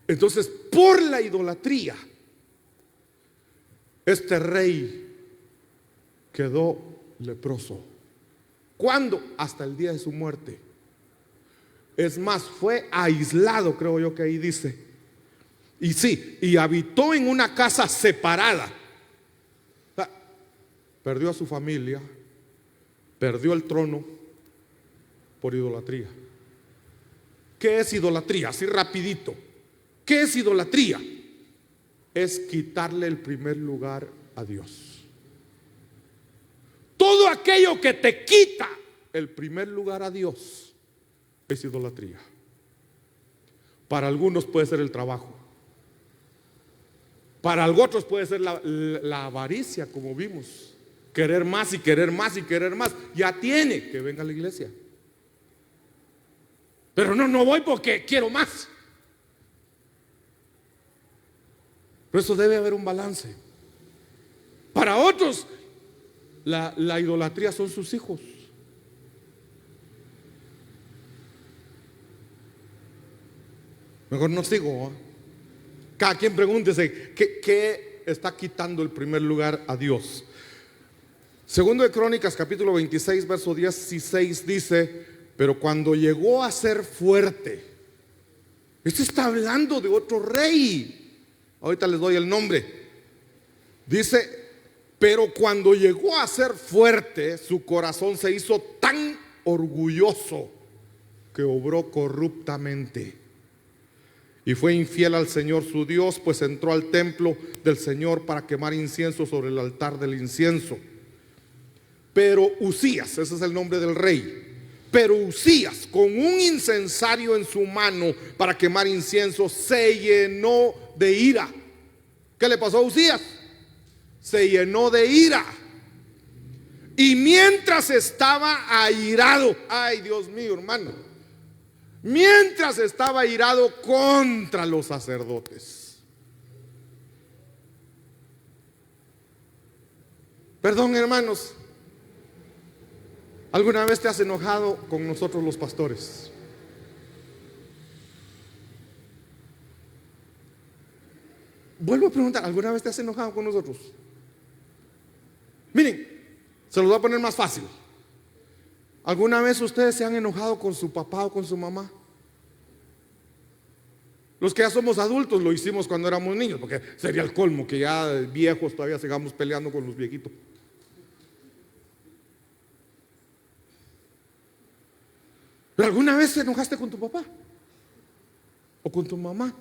Entonces, por la idolatría, este rey quedó leproso. ¿Cuándo? Hasta el día de su muerte. Es más, fue aislado, creo yo que ahí dice. Y sí, y habitó en una casa separada. Perdió a su familia, perdió el trono por idolatría. ¿Qué es idolatría? Así rapidito. ¿Qué es idolatría? Es quitarle el primer lugar a Dios. Todo aquello que te quita el primer lugar a Dios es idolatría. Para algunos puede ser el trabajo. Para otros puede ser la avaricia, como vimos. Querer más y querer más y querer más. Ya tiene que venga a la iglesia. Pero no voy porque quiero más. Por eso debe haber un balance. Para otros, la idolatría son sus hijos. Mejor no sigo. Cada quien pregúntese ¿qué está quitando el primer lugar a Dios? Segundo de Crónicas, capítulo 26, verso 16 dice: pero cuando llegó a ser fuerte. Esto está hablando de otro rey. Ahorita les doy el nombre. Dice: pero cuando llegó a ser fuerte, su corazón se hizo tan orgulloso que obró corruptamente. Y fue infiel al Señor su Dios, pues entró al templo del Señor para quemar incienso sobre el altar del incienso. Pero Uzías, ese es el nombre del rey. Pero Uzías, con un incensario en su mano para quemar incienso, se llenó de ira. ¿Qué le pasó a Uzías? Se llenó de ira. Y mientras estaba airado, ay Dios mío, hermano, mientras estaba airado contra los sacerdotes. Perdón, hermanos, ¿alguna vez te has enojado con nosotros los pastores? Vuelvo a preguntar, ¿alguna vez te has enojado con nosotros? Miren, se los voy a poner más fácil. ¿Alguna vez ustedes se han enojado con su papá o con su mamá? Los que ya somos adultos lo hicimos cuando éramos niños, porque sería el colmo que ya viejos todavía sigamos peleando con los viejitos. ¿Pero alguna vez te enojaste con tu papá o con tu mamá?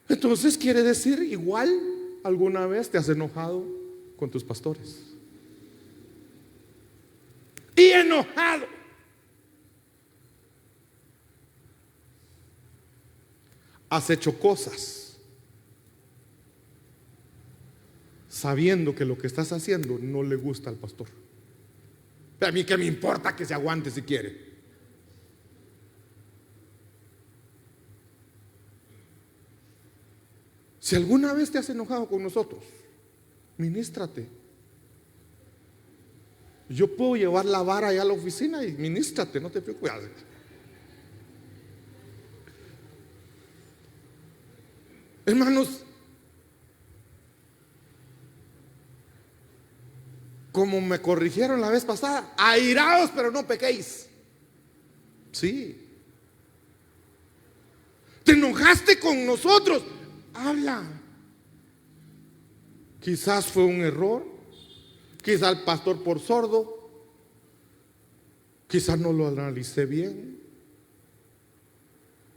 Entonces quiere decir, igual alguna vez te has enojado con tus pastores. Y enojado. Has hecho cosas sabiendo que lo que estás haciendo no le gusta al pastor. A mí qué me importa que se aguante si quiere. Si alguna vez te has enojado con nosotros, ministrate. Yo puedo llevar la vara allá a la oficina y ministrate, no te preocupes. Hermanos, como me corrigieron la vez pasada, airaos pero no pequéis. Sí. Te enojaste con nosotros, habla. Quizás fue un error, quizás el pastor por sordo, quizás no lo analicé bien,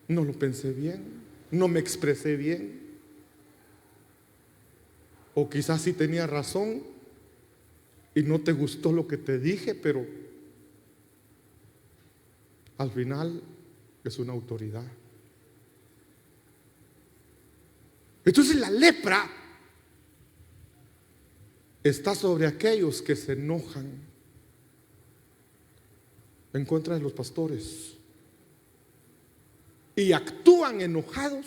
no lo pensé bien, no me expresé bien, o quizás sí tenía razón y no te gustó lo que te dije, pero al final es una autoridad. Entonces la lepra está sobre aquellos que se enojan en contra de los pastores y actúan enojados.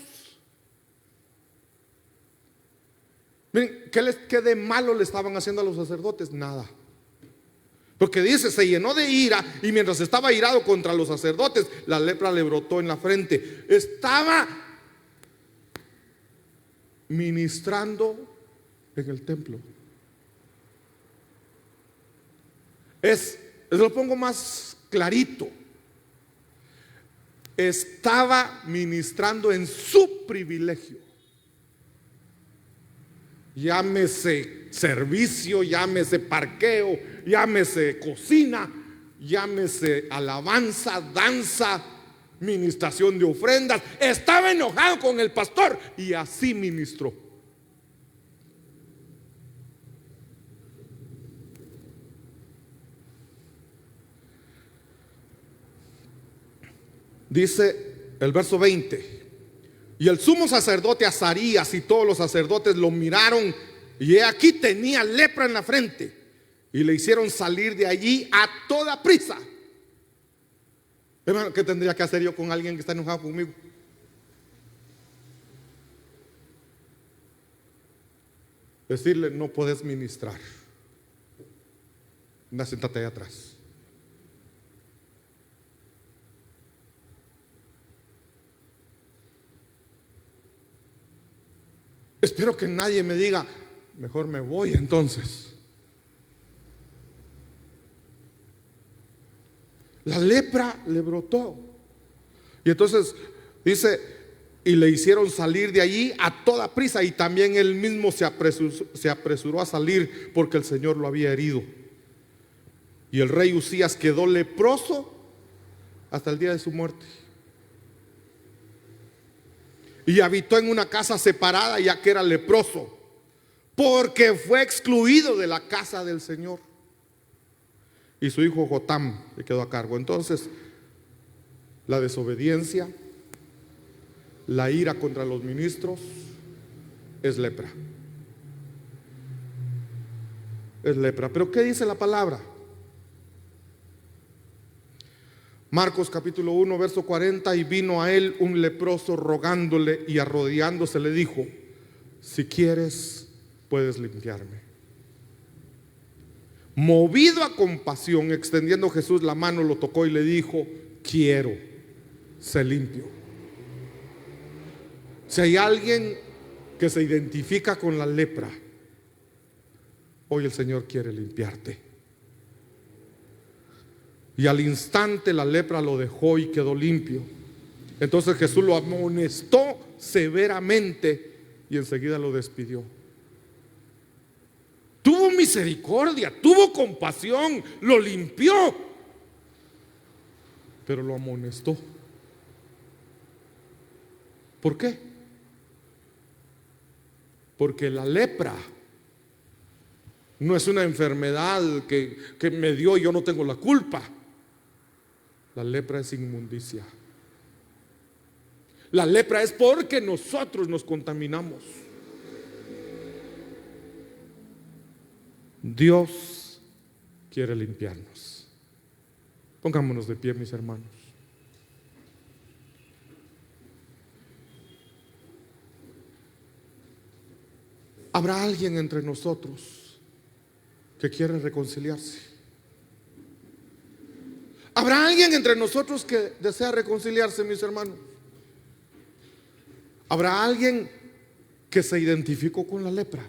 Miren, ¿qué de malo le estaban haciendo a los sacerdotes? Nada. Porque dice, se llenó de ira y mientras estaba irado contra los sacerdotes, la lepra le brotó en la frente. Estaba ministrando en el templo. Lo pongo más clarito. Estaba ministrando en su privilegio. llámese servicio, llámese parqueo, llámese cocina, llámese alabanza, danza, ministración de ofrendas. Estaba enojado con el pastor y así ministró. Dice el verso 20: y el sumo sacerdote Azarías y todos los sacerdotes lo miraron, y he aquí tenía lepra en la frente, y le hicieron salir de allí a toda prisa. Hermano, ¿qué tendría que hacer yo con alguien que está enojado conmigo? Decirle: no puedes ministrar, anda, siéntate ahí atrás. Espero que nadie me diga: mejor me voy entonces. La lepra le brotó. Y entonces dice: y le hicieron salir de allí a toda prisa. Y también él mismo se apresuró a salir, porque el Señor lo había herido. Y el rey Usías quedó leproso hasta el día de su muerte. Y habitó en una casa separada, ya que era leproso, porque fue excluido de la casa del Señor. Y su hijo Jotam le quedó a cargo. Entonces, la desobediencia, la ira contra los ministros es lepra. Es lepra. Pero ¿qué dice la palabra? Marcos capítulo 1 verso 40: y vino a él un leproso rogándole, y arrodillándose le dijo: si quieres, puedes limpiarme. Movido a compasión, extendiendo Jesús la mano, lo tocó y le dijo: quiero, sé limpio. Si hay alguien que se identifica con la lepra, hoy el Señor quiere limpiarte. Y al instante la lepra lo dejó y quedó limpio. Entonces Jesús lo amonestó severamente y enseguida lo despidió. Tuvo misericordia, tuvo compasión, lo limpió, pero lo amonestó. ¿Por qué? Porque la lepra no es una enfermedad que me dio y yo no tengo la culpa. La lepra es inmundicia. La lepra es porque nosotros nos contaminamos. Dios quiere limpiarnos. Pongámonos de pie, mis hermanos. ¿Habrá alguien entre nosotros que quiere reconciliarse? ¿Habrá alguien entre nosotros que desea reconciliarse, mis hermanos? ¿Habrá alguien que se identificó con la lepra?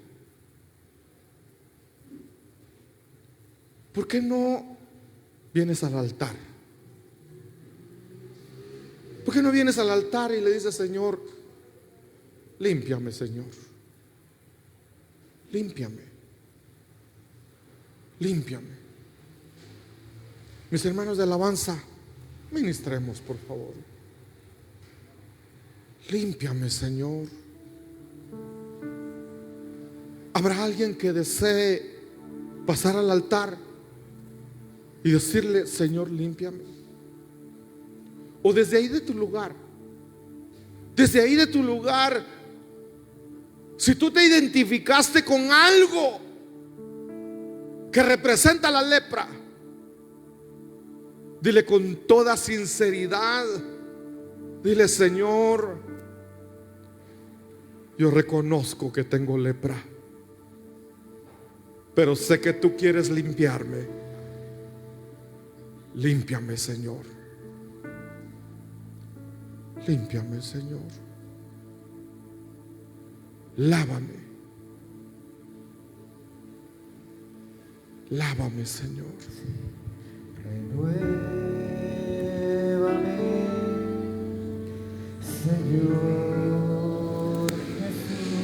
¿Por qué no vienes al altar? ¿Por qué no vienes al altar y le dices: Señor, límpiame, Señor? Límpiame. Límpiame. Mis hermanos de alabanza, ministremos, por favor. Límpiame, Señor. ¿Habrá alguien que desee pasar al altar y decirle: Señor, límpiame? O desde ahí de tu lugar, si tú te identificaste con algo que representa la lepra, dile con toda sinceridad, dile: Señor, yo reconozco que tengo lepra, pero sé que tú quieres limpiarme. Límpiame, Señor. Límpiame, Señor. Lávame. Lávame, Señor. Renuévame, Señor Jesús.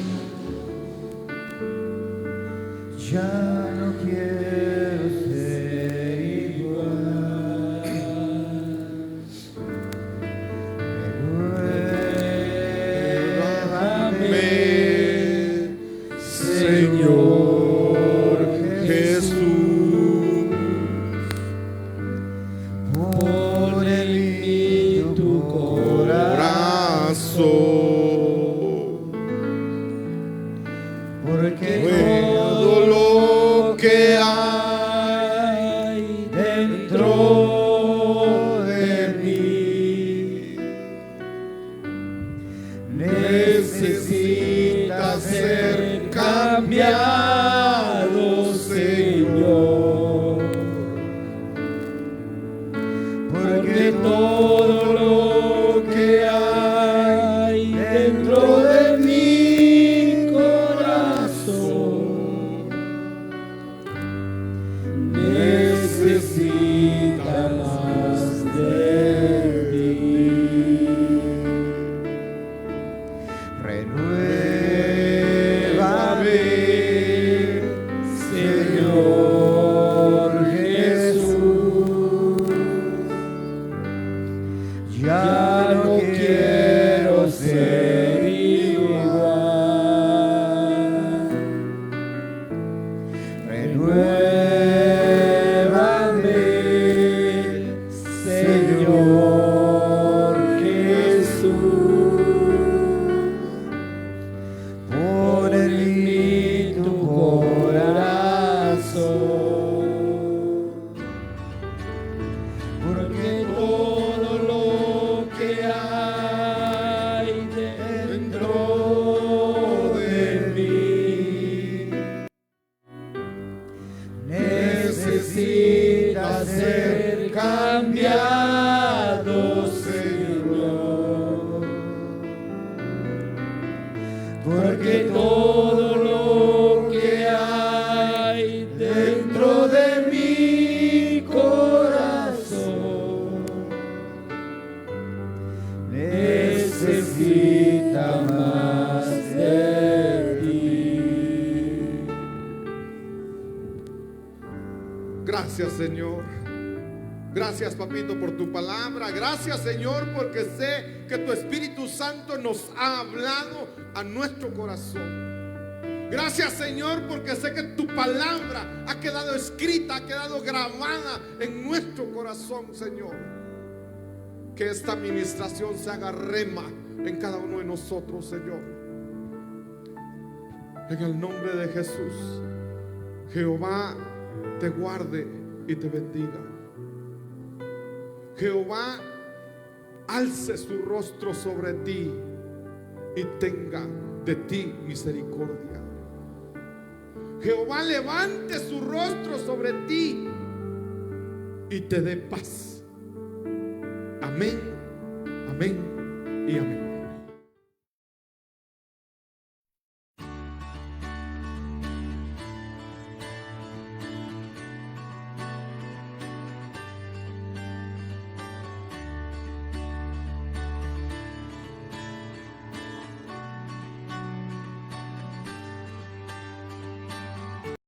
Ya no quiero ser igual. Renuévame, Señor Jesús. pon en mí tu corazón, porque todo lo que hay dentro de mí necesita ser cambiado, Señor, porque todo lo que hay dentro de mi corazón necesita más de ti. Renuévame, Señor Jesús. Ya no quiero ser igual. Renuévame, Señor Jesús. Pon en mí tu corazón, porque todo lo que hay dentro de mí necesita ser cambiado, Señor, porque todo lo que hay dentro de mi corazón necesita más de ti. Gracias, Señor. Gracias, papito, por tu palabra. Gracias, Señor, porque sé que tu Espíritu Santo nos ha hablado a nuestro corazón. Gracias, Señor, porque sé que tu palabra ha quedado escrita, ha quedado grabada en nuestro corazón, Señor. Que esta administración se haga rema en cada uno de nosotros, Señor. En el nombre de Jesús, Jehová te guarde y te bendiga. Jehová alce su rostro sobre ti y tenga de ti misericordia. Jehová levante su rostro sobre ti y te dé paz. Amén, amén y amén.